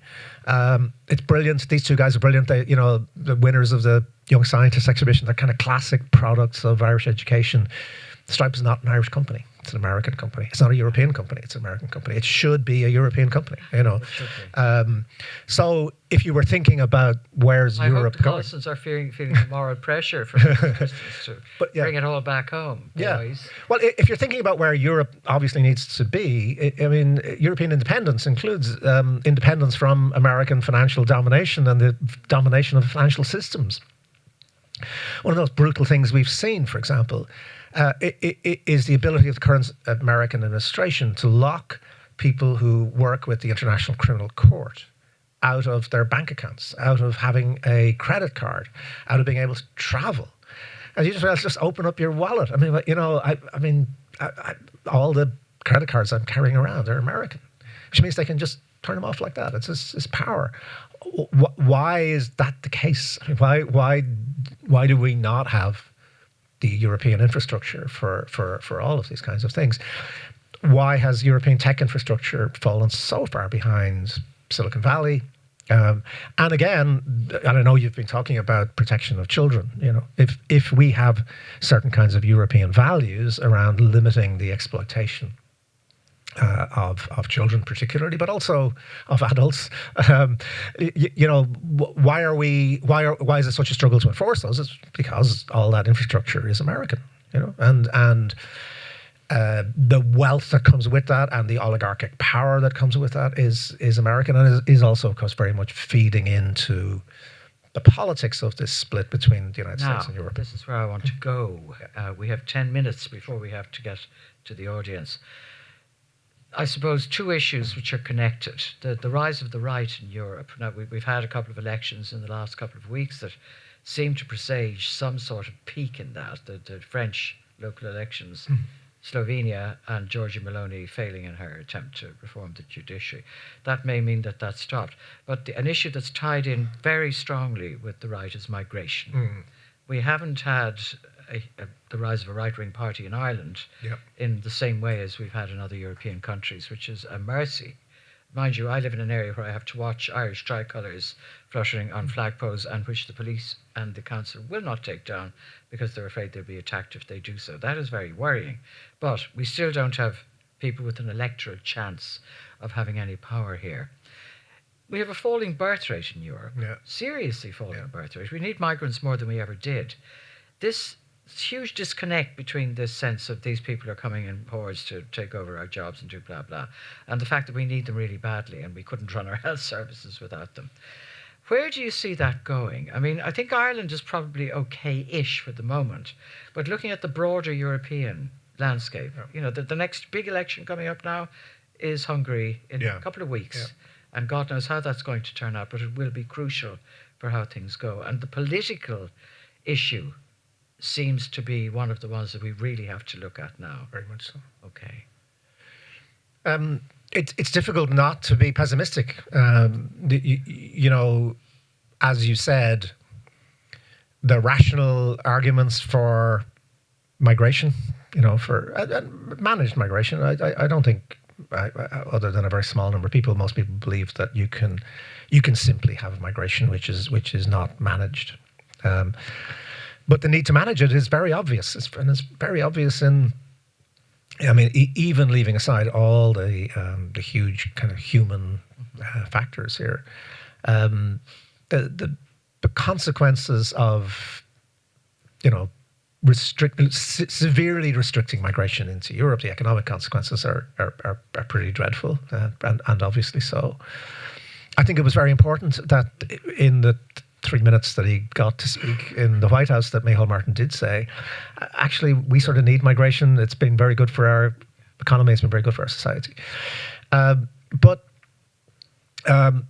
It's brilliant. These two guys are brilliant. They, you know, the winners of the Young Scientist exhibition. They're kind of classic products of Irish education. Stripe is not an Irish company. It's an American company. It's not a European company. It's an American company. It should be a European company, you know. So if you were thinking about where's Europe going? I hope the Collins are feeling the moral pressure from to bring it all back home. Boys. Well, if you're thinking about where Europe obviously needs to be, I mean, European independence includes independence from American financial domination and the domination of financial systems. One of those brutal things we've seen, for example, is the ability of the current American administration to lock people who work with the International Criminal Court out of their bank accounts, out of having a credit card, out of being able to travel. And you just open up your wallet. I mean, you know, I mean, all the credit cards I'm carrying around are American, which means they can just turn them off like that. It's power. Why is that the case? I mean, why do we not have the European infrastructure for all of these kinds of things? Why has European tech infrastructure fallen so far behind Silicon Valley? And again, and I know you've been talking about protection of children. You know, if we have certain kinds of European values around limiting the exploitation of children particularly, but also of adults, you know, why is it such a struggle to enforce those? It's because all that infrastructure is American, you know, and the wealth that comes with that and the oligarchic power that comes with that is American, and is also, of course, very much feeding into the politics of this split between the United States and Europe. This is where I want to go. We have 10 minutes before we have to get to the audience. I suppose, two issues which are connected. The rise of the right in Europe. Now, we've had a couple of elections in the last couple of weeks that seem to presage some sort of peak in that. The French local elections, Slovenia and Giorgia Meloni failing in her attempt to reform the judiciary. That may mean that stopped. But an issue that's tied in very strongly with the right is migration. We haven't had the rise of a right-wing party in Ireland in the same way as we've had in other European countries, which is a mercy. Mind you, I live in an area where I have to watch Irish tricolours fluttering on flagpoles, and which the police and the council will not take down because they're afraid they'll be attacked if they do so. That is very worrying. But we still don't have people with an electoral chance of having any power here. We have a falling birth rate in Europe, seriously falling birth rate. We need migrants more than we ever did. This huge disconnect between this sense of these people are coming in hordes to take over our jobs and do blah, blah, and the fact that we need them really badly and we couldn't run our health services without them. Where do you see that going? I mean, I think Ireland is probably okay-ish for the moment, but looking at the broader European landscape, the next big election coming up now is Hungary in a couple of weeks, and God knows how that's going to turn out, but it will be crucial for how things go. And the political issue seems to be one of the ones that we really have to look at now. Very much so. Okay. It's difficult not to be pessimistic. As you said, the rational arguments for migration, for managed migration, I don't think, other than a very small number of people, most people believe that you can simply have migration which is not managed. But the need to manage it is very obvious, and it's very obvious in, even leaving aside all the huge kind of human factors here, the consequences of, severely restricting migration into Europe, the economic consequences are pretty dreadful, and obviously so. I think it was very important that in the 3 minutes that he got to speak in the White House that Micheál Martin did say, actually, we sort of need migration. It's been very good for our economy. It's been very good for our society. But the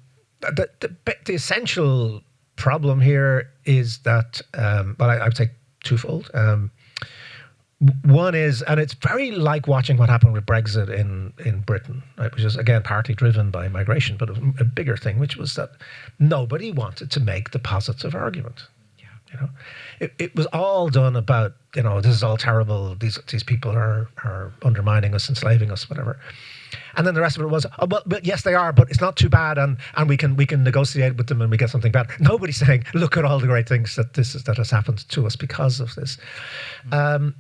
essential problem here is that, I would say twofold. One is, and it's very like watching what happened with Brexit in Britain, right, which is, again, partly driven by migration, but a bigger thing, which was that nobody wanted to make the positive argument. It was all done about, this is all terrible, these people are undermining us, enslaving us, whatever. And then the rest of it was, but yes, they are, but it's not too bad, and we can negotiate with them and we get something bad. Nobody's saying, look at all the great things that has happened to us because of this. And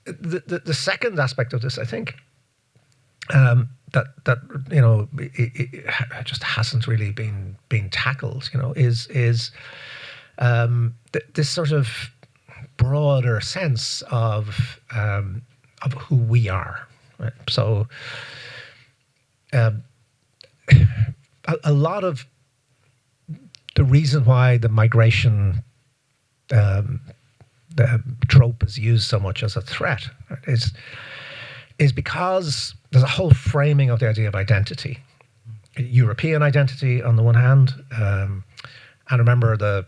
the second aspect of this, I think, that it just hasn't really been tackled, is this sort of broader sense of who we are. Right? So a lot of the reason why the migration the trope is used so much as a threat, right, is because there's a whole framing of the idea of identity. European identity on the one hand, and remember the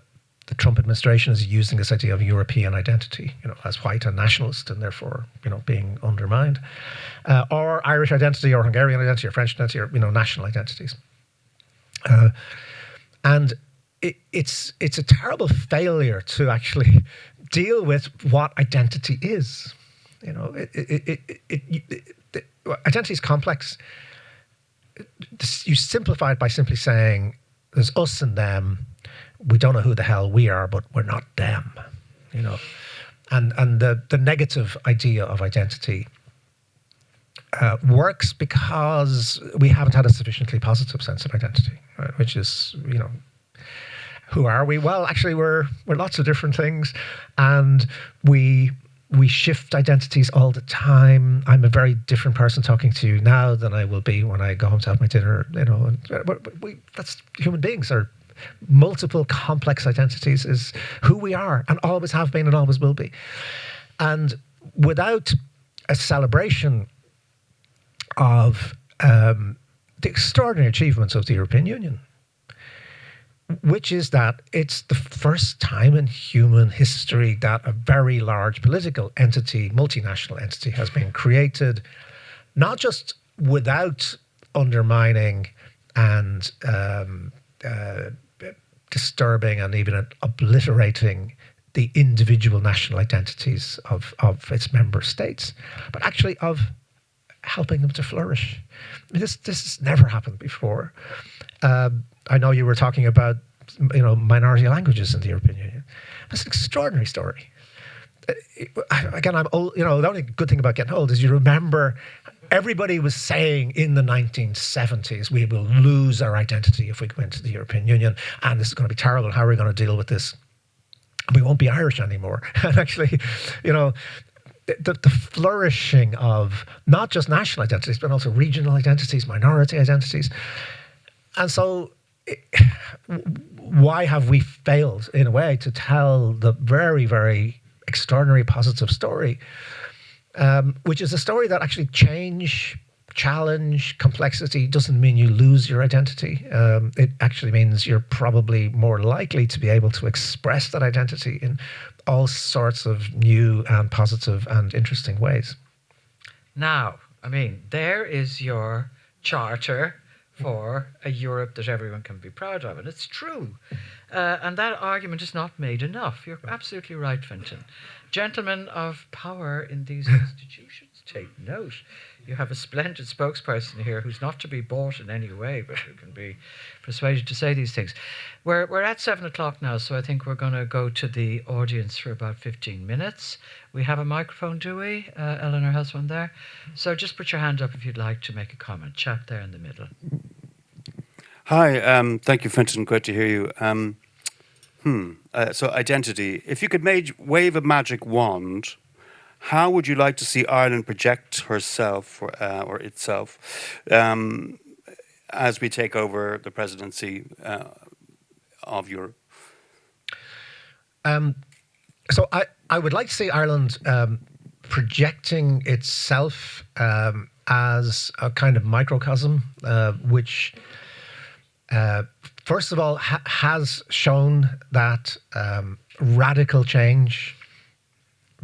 Trump administration is using this idea of European identity, as white and nationalist, and therefore, being undermined, or Irish identity, or Hungarian identity, or French identity, or national identities, and it's a terrible failure to actually deal with what identity is. Identity is complex. You simplify it by simply saying there's us and them. We don't know who the hell we are, but we're not them, And the negative idea of identity works because we haven't had a sufficiently positive sense of identity, right? Which is, who are we? Well, actually, we're lots of different things, and we shift identities all the time. I'm a very different person talking to you now than I will be when I go home to have my dinner. And that's human beings are. Multiple complex identities is who we are, and always have been and always will be. And without a celebration of the extraordinary achievements of the European Union, which is that it's the first time in human history that a very large political entity, multinational entity, has been created, not just without undermining and disturbing and even obliterating the individual national identities of its member states, but actually of helping them to flourish. This has never happened before. I know you were talking about minority languages in the European Union. It's an extraordinary story. Again, I'm old. The only good thing about getting old is you remember everybody was saying in the 1970s, we will lose our identity if we go into the European Union, and this is going to be terrible. How are we going to deal with this? We won't be Irish anymore. And actually, the flourishing of not just national identities, but also regional identities, minority identities. And so why have we failed, in a way, to tell the very, very extraordinary positive story, which is a story that actually challenge, complexity doesn't mean you lose your identity. It actually means you're probably more likely to be able to express that identity in all sorts of new and positive and interesting ways. Now, there is your charter for a Europe that everyone can be proud of, and it's true. And that argument is not made enough. You're absolutely right, Fintan. Gentlemen of power in these institutions, take note. You have a splendid spokesperson here who's not to be bought in any way, but who can be persuaded to say these things. We're at 7 o'clock now, so I think we're going to go to the audience for about 15 minutes. We have a microphone, do we? Eleanor has one there. So just put your hand up if you'd like to make a comment. Chap there in the middle. Hi, thank you, Fintan. Great to hear you. So identity. If you could wave a magic wand, how would you like to see Ireland project herself or itself as we take over the presidency of Europe? So I would like to see Ireland projecting itself as a kind of microcosm, which first of all has shown that radical change,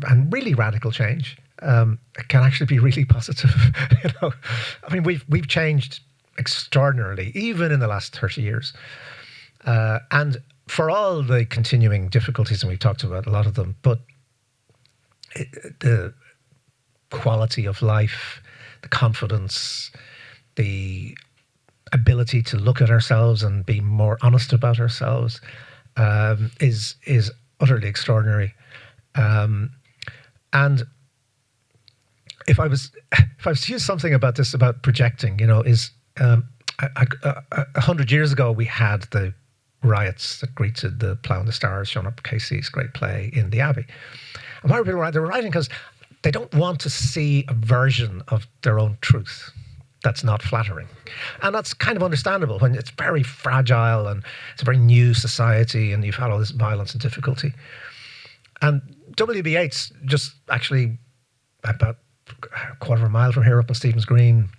and really radical change, can actually be really positive. We've changed extraordinarily, even in the last 30 years. And for all the continuing difficulties, and we've talked about a lot of them, but the quality of life, the confidence, the ability to look at ourselves and be more honest about ourselves is utterly extraordinary. And if I was to use something about this, about projecting, is 100 years ago we had the riots that greeted the Plough and the Stars, Sean Up Casey's great play in the Abbey. And why were people writing? They were writing because they don't want to see a version of their own truth that's not flattering. And that's kind of understandable when it's very fragile and it's a very new society and you've had all this violence and difficulty. And W.B. Yeats, just actually about a quarter of a mile from here up on Stephen's Green,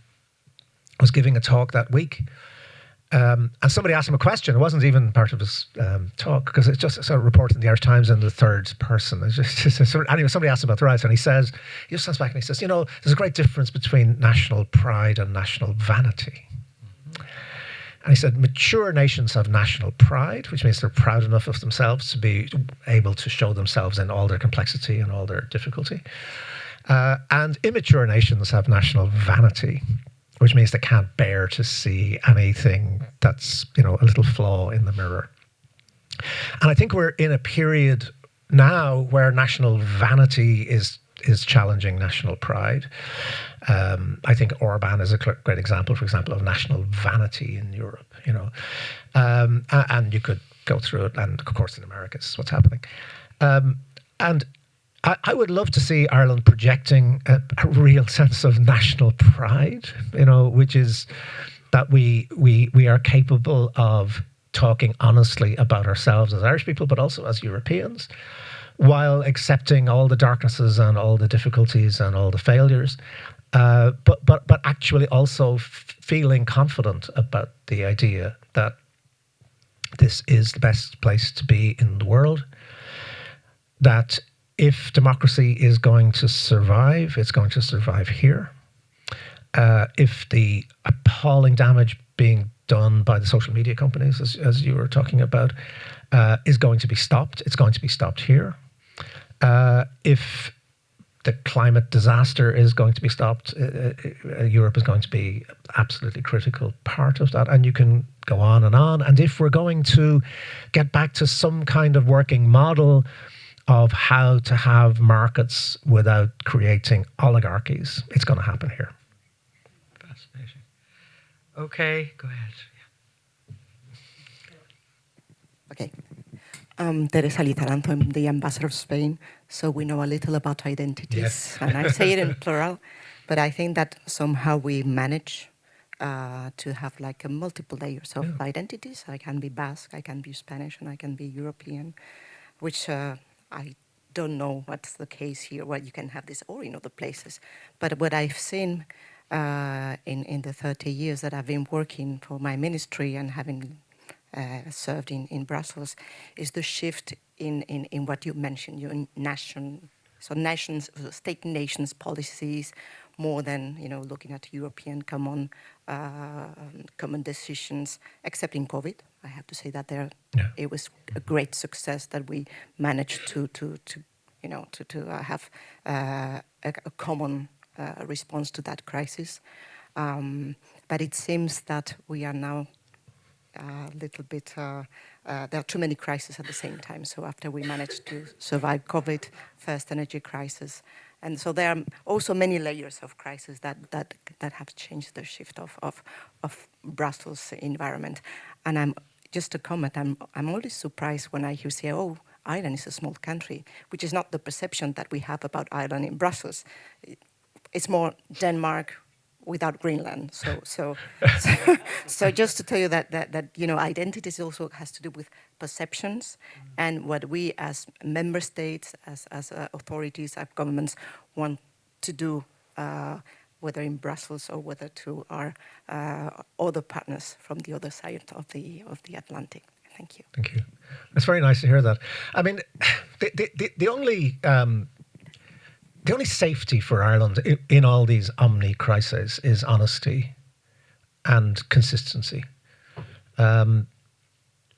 was giving a talk that week. And somebody asked him a question. It wasn't even part of his talk, because it's just sort of reported in the Irish Times in the third person. Anyway, somebody asked him about the riots, and he just stands back and he says, there's a great difference between national pride and national vanity. And he said, mature nations have national pride, which means they're proud enough of themselves to be able to show themselves in all their complexity and all their difficulty. And immature nations have national vanity, which means they can't bear to see anything that's, a little flaw in the mirror. And I think we're in a period now where national vanity is challenging national pride. I think Orban is a great example, for example, of national vanity in Europe, and you could go through it, and of course in America is what's happening. And I would love to see Ireland projecting a real sense of national pride, which is that we are capable of talking honestly about ourselves as Irish people, but also as Europeans, while accepting all the darknesses and all the difficulties and all the failures, but actually also feeling confident about the idea that this is the best place to be in the world, that if democracy is going to survive, it's going to survive here. If the appalling damage being done by the social media companies, as you were talking about, is going to be stopped, it's going to be stopped here. If the climate disaster is going to be stopped, Europe is going to be an absolutely critical part of that. And you can go on. And if we're going to get back to some kind of working model of how to have markets without creating oligarchies, it's going to happen here. Fascinating. Okay, go ahead. Okay. Teresa Lizaranzo, I'm the ambassador of Spain, so we know a little about identities. Yes. And I say it in plural, but I think that somehow we manage to have like a multiple layers of identities. I can be Basque, I can be Spanish, and I can be European, which I don't know what's the case here, where you can have this or in other places. But what I've seen in the 30 years that I've been working for my ministry and having served in Brussels is the shift in what you mentioned, your state nations policies, more than looking at European common decisions, except in COVID. I have to say that it was a great success that we managed to have a common response to that crisis. But it seems that we are now a little bit, there are too many crises at the same time. So after we managed to survive COVID, first energy crisis, and so there are also many layers of crisis that have changed the shift of Brussels environment. And just a comment, I'm always surprised when I hear say, oh, Ireland is a small country, which is not the perception that we have about Ireland in Brussels. It's more Denmark without Greenland. So just to tell you that identities also has to do with perceptions, and what we as member states, as authorities, as governments want to do, whether in Brussels or whether to our other partners from the other side of the Atlantic. Thank you. Thank you. It's very nice to hear that. I mean, the only safety for Ireland in all these omni-crises is honesty and consistency. When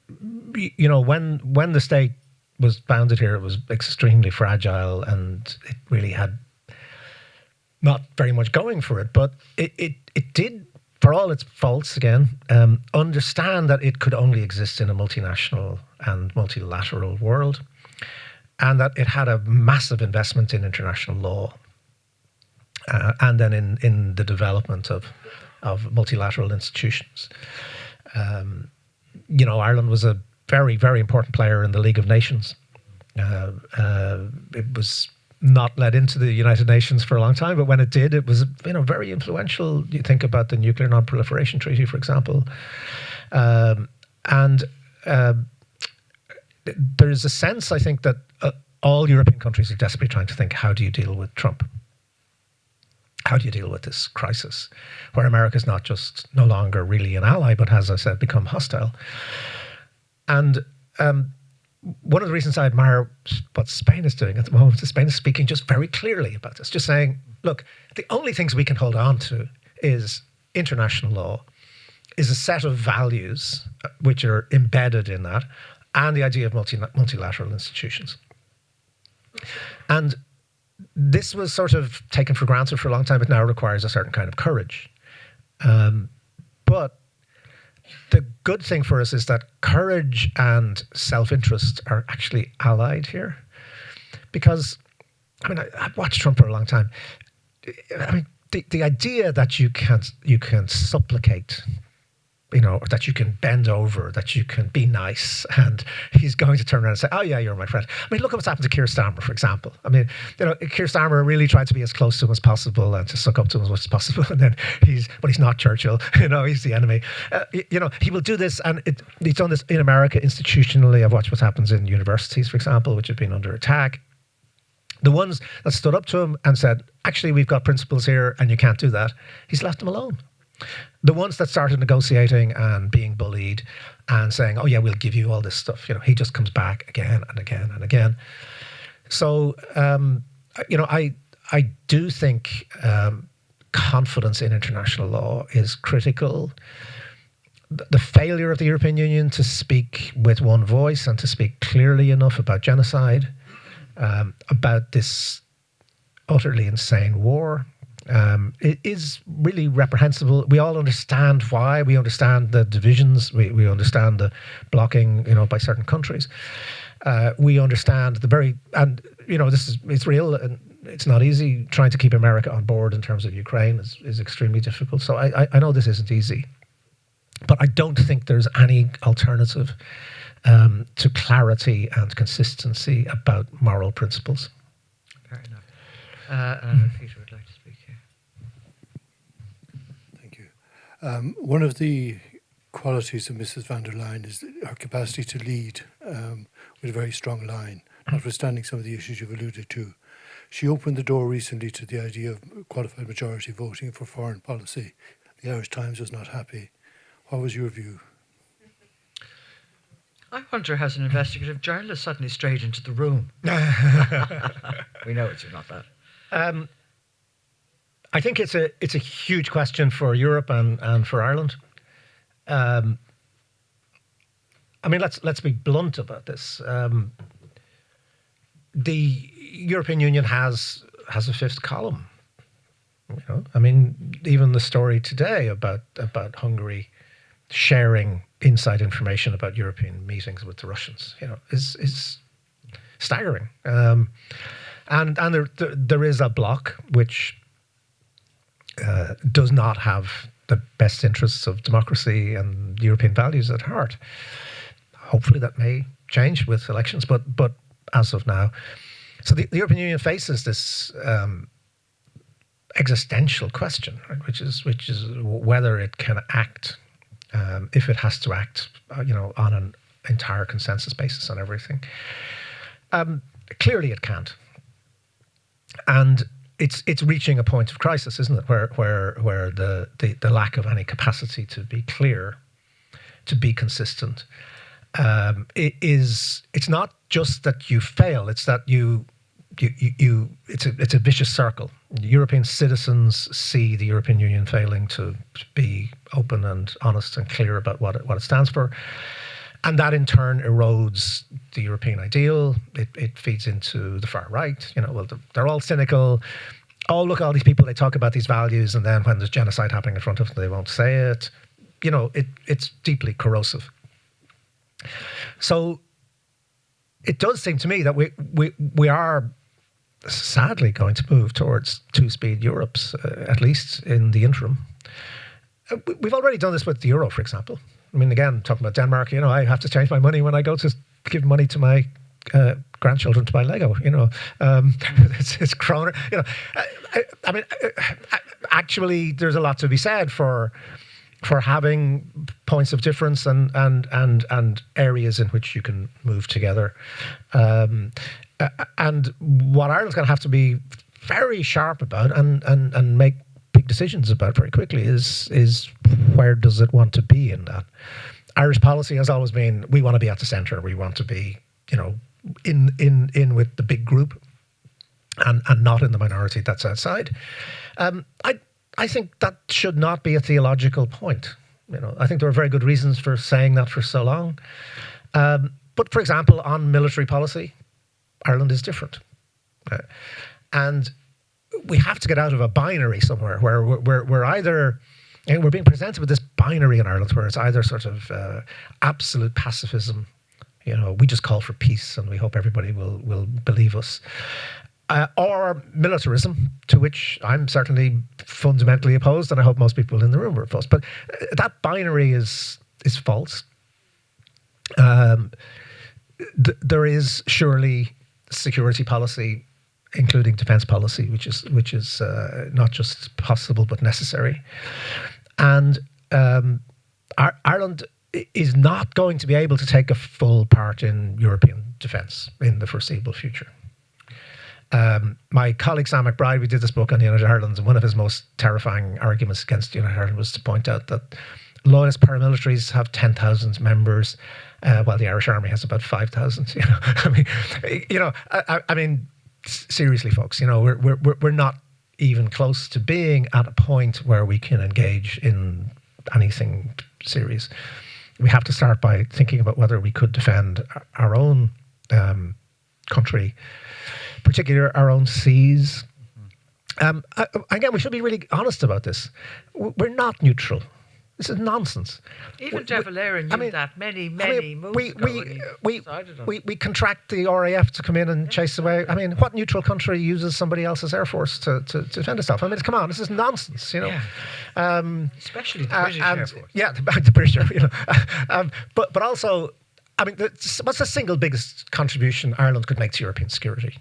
the state was founded here, it was extremely fragile and it really had not very much going for it. But it did, for all its faults, again, understand that it could only exist in a multinational and multilateral world, and that it had a massive investment in international law, and then in the development of multilateral institutions. Ireland was a very, very important player in the League of Nations. It was not let into the United Nations for a long time, but when it did, it was very influential. You think about the Nuclear Non-Proliferation Treaty, for example, and there is a sense, I think, that all European countries are desperately trying to think, how do you deal with Trump? How do you deal with this crisis where America is not just no longer really an ally, but has, as I said, become hostile? And one of the reasons I admire what Spain is doing at the moment is Spain is speaking just very clearly about this, just saying, look, the only things we can hold on to is international law, is a set of values which are embedded in that, and the idea of multilateral institutions. And this was sort of taken for granted for a long time. It now requires a certain kind of courage. But the good thing for us is that courage and self-interest are actually allied here. Because, I've watched Trump for a long time. The idea that you can supplicate, that you can bend over, that you can be nice, and he's going to turn around and say, oh yeah, you're my friend. Look at what's happened to Keir Starmer, for example. Keir Starmer really tried to be as close to him as possible and to suck up to him as much as possible, and then he's not Churchill, he's the enemy. He will do this, and he's done this in America institutionally. I've watched what happens in universities, for example, which have been under attack. The ones that stood up to him and said, actually, we've got principles here and you can't do that, he's left them alone. The ones that started negotiating and being bullied and saying, oh yeah, we'll give you all this stuff, he just comes back again and again and again. So, I do think confidence in international law is critical. The failure of the European Union to speak with one voice and to speak clearly enough about genocide, about this utterly insane war, it is really reprehensible. We all understand why. We understand the divisions. We understand the blocking, by certain countries. We understand it's real and it's not easy. Trying to keep America on board in terms of Ukraine is extremely difficult. So I know this isn't easy, but I don't think there's any alternative to clarity and consistency about moral principles. Fair enough. Peter would like to speak here. Thank you. One of the qualities of Mrs. van der Leyen is her capacity to lead with a very strong line, notwithstanding some of the issues you've alluded to. She opened the door recently to the idea of qualified majority voting for foreign policy. The Irish Times was not happy. What was your view? I wonder, has an investigative journalist suddenly strayed into the room? We know it's not that. I think it's a huge question for Europe and for Ireland. Let's be blunt about this. The European Union has a fifth column. Even the story today about Hungary sharing inside information about European meetings with the Russians, is staggering. And there is a bloc which does not have the best interests of democracy and European values at heart. Hopefully that may change with elections, but as of now. So the European Union faces this existential question, right, which is whether it can act, if it has to act, on an entire consensus basis on everything. Clearly it can't. And it's reaching a point of crisis, isn't it? Where the lack of any capacity to be clear, to be consistent, it's not just that you fail; it's that it's a vicious circle. European citizens see the European Union failing to be open and honest and clear about what it stands for. And that in turn erodes the European ideal. It feeds into the far right. They're all cynical. Oh, look, all these people, they talk about these values, and then when there's genocide happening in front of them, they won't say it. It's deeply corrosive. So it does seem to me that we are sadly going to move towards two-speed Europes, at least in the interim. We've already done this with the euro, for example. Again, talking about Denmark, I have to change my money when I go to give money to my grandchildren to buy Lego. It's kroner. Actually, there's a lot to be said for having points of difference and areas in which you can move together. And what Ireland's going to have to be very sharp about and make big decisions about very quickly is where does it want to be in that. Irish policy has always been, we want to be at the centre, we want to be, in with the big group and not in the minority that's outside. I think that should not be a theological point. I think there are very good reasons for saying that for so long. But for example, on military policy, Ireland is different. And we have to get out of a binary somewhere where we're either, we're being presented with this binary in Ireland where it's either sort of absolute pacifism, we just call for peace and we hope everybody will believe us, or militarism, to which I'm certainly fundamentally opposed, and I hope most people in the room are opposed. But that binary is false. There is surely security policy, including defence policy, which is not just possible but necessary. And Ireland is not going to be able to take a full part in European defence in the foreseeable future. My colleague Sam McBride, we did this book on the United Ireland, and one of his most terrifying arguments against the United Ireland was to point out that loyalist paramilitaries have 10,000 members, while the Irish Army has about 5,000. I mean, seriously, folks, we're not even close to being at a point where we can engage in anything serious. We have to start by thinking about whether we could defend our own country, particularly our own seas. Again, we should be really honest about this. We're not neutral. This is nonsense. Even De Valera knew that many moons ago. We contract the RAF to come in and chase away. I mean, what neutral country uses somebody else's air force to defend itself? I mean, come on, this is nonsense, Yeah. Especially the British Air Force. Yeah, the British Air Force. But also, I mean, what's the single biggest contribution Ireland could make to European security?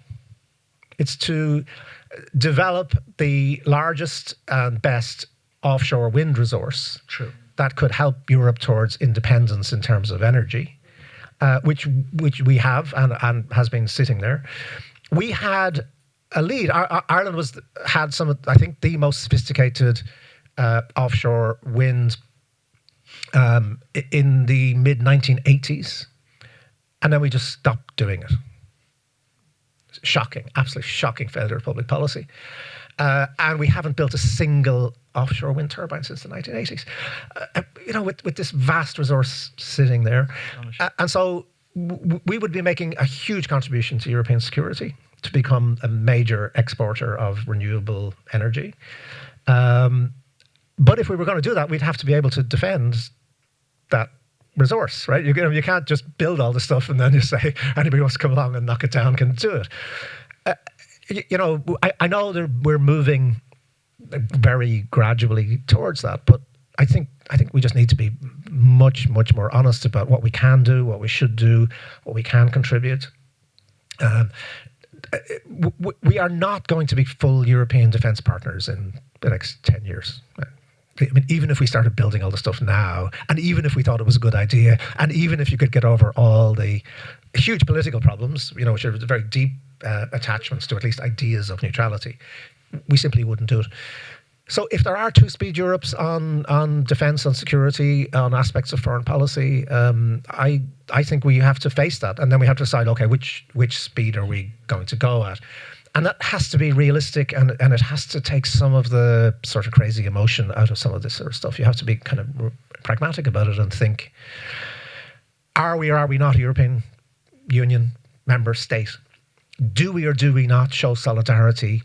It's to develop the largest and best offshore wind resource. True. That could help Europe towards independence in terms of energy, which we have and has been sitting there. We had a lead. Ireland had some of, I think, the most sophisticated offshore wind in the mid-1980s, and then we just stopped doing it. Shocking, absolutely shocking failure of public policy. And we haven't built a single offshore wind turbine since the 1980s. With this vast resource sitting there. And so we would be making a huge contribution to European security to become a major exporter of renewable energy. But if we were going to do that, we'd have to be able to defend that resource, right? You can't just build all the stuff and then you say anybody wants to come along and knock it down can do it. I know that we're moving very gradually towards that, but I think we just need to be much, much more honest about what we can do, what we should do, what we can contribute. We are not going to be full European defence partners in the next 10 years. I mean, even if we started building all the stuff now, and even if we thought it was a good idea, and even if you could get over all the huge political problems, which are very deep attachments to at least ideas of neutrality, we simply wouldn't do it. So if there are two-speed Europes on defence and security, on aspects of foreign policy, I think we have to face that, and then we have to decide, okay, which speed are we going to go at? And that has to be realistic, and it has to take some of the sort of crazy emotion out of some of this sort of stuff. You have to be kind of pragmatic about it and think, are we or are we not a European Union member state? Do we or do we not show solidarity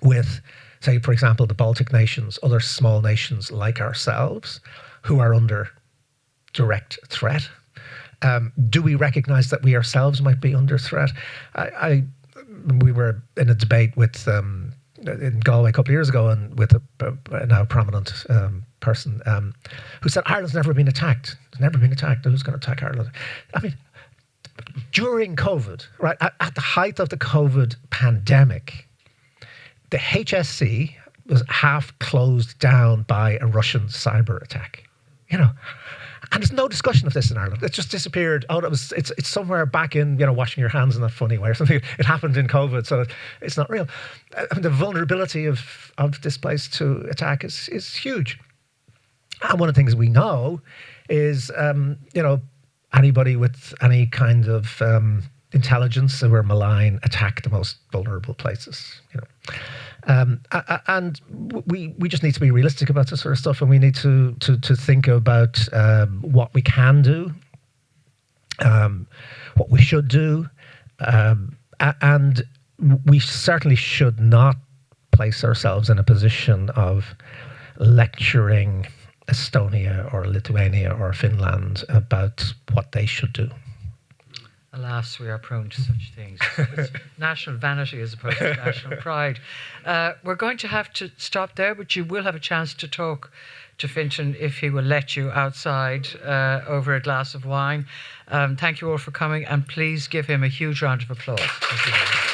with, say, for example, the Baltic nations, other small nations like ourselves, who are under direct threat? Do we recognise that we ourselves might be under threat? We were in a debate in Galway a couple of years ago, and with a now prominent person who said Ireland's never been attacked. It's never been attacked. Who's going to attack Ireland? I mean, during COVID, right at the height of the COVID pandemic, the HSC was half closed down by a Russian cyber attack. And there's no discussion of this in Ireland. It just disappeared. It's somewhere back in, washing your hands in that funny way or something. It happened in COVID, so it's not real. I mean, the vulnerability of this place to attack is huge. And one of the things we know is, anybody with any kind of intelligence or malign attack the most vulnerable places, and we just need to be realistic about this sort of stuff, and we need to think about what we can do, what we should do, and we certainly should not place ourselves in a position of lecturing Estonia or Lithuania or Finland about what they should do. Alas, we are prone to such things. It's national vanity as opposed to national pride. We're going to have to stop there, but you will have a chance to talk to Fintan if he will let you outside over a glass of wine. Thank you all for coming, and please give him a huge round of applause. Thank you very much.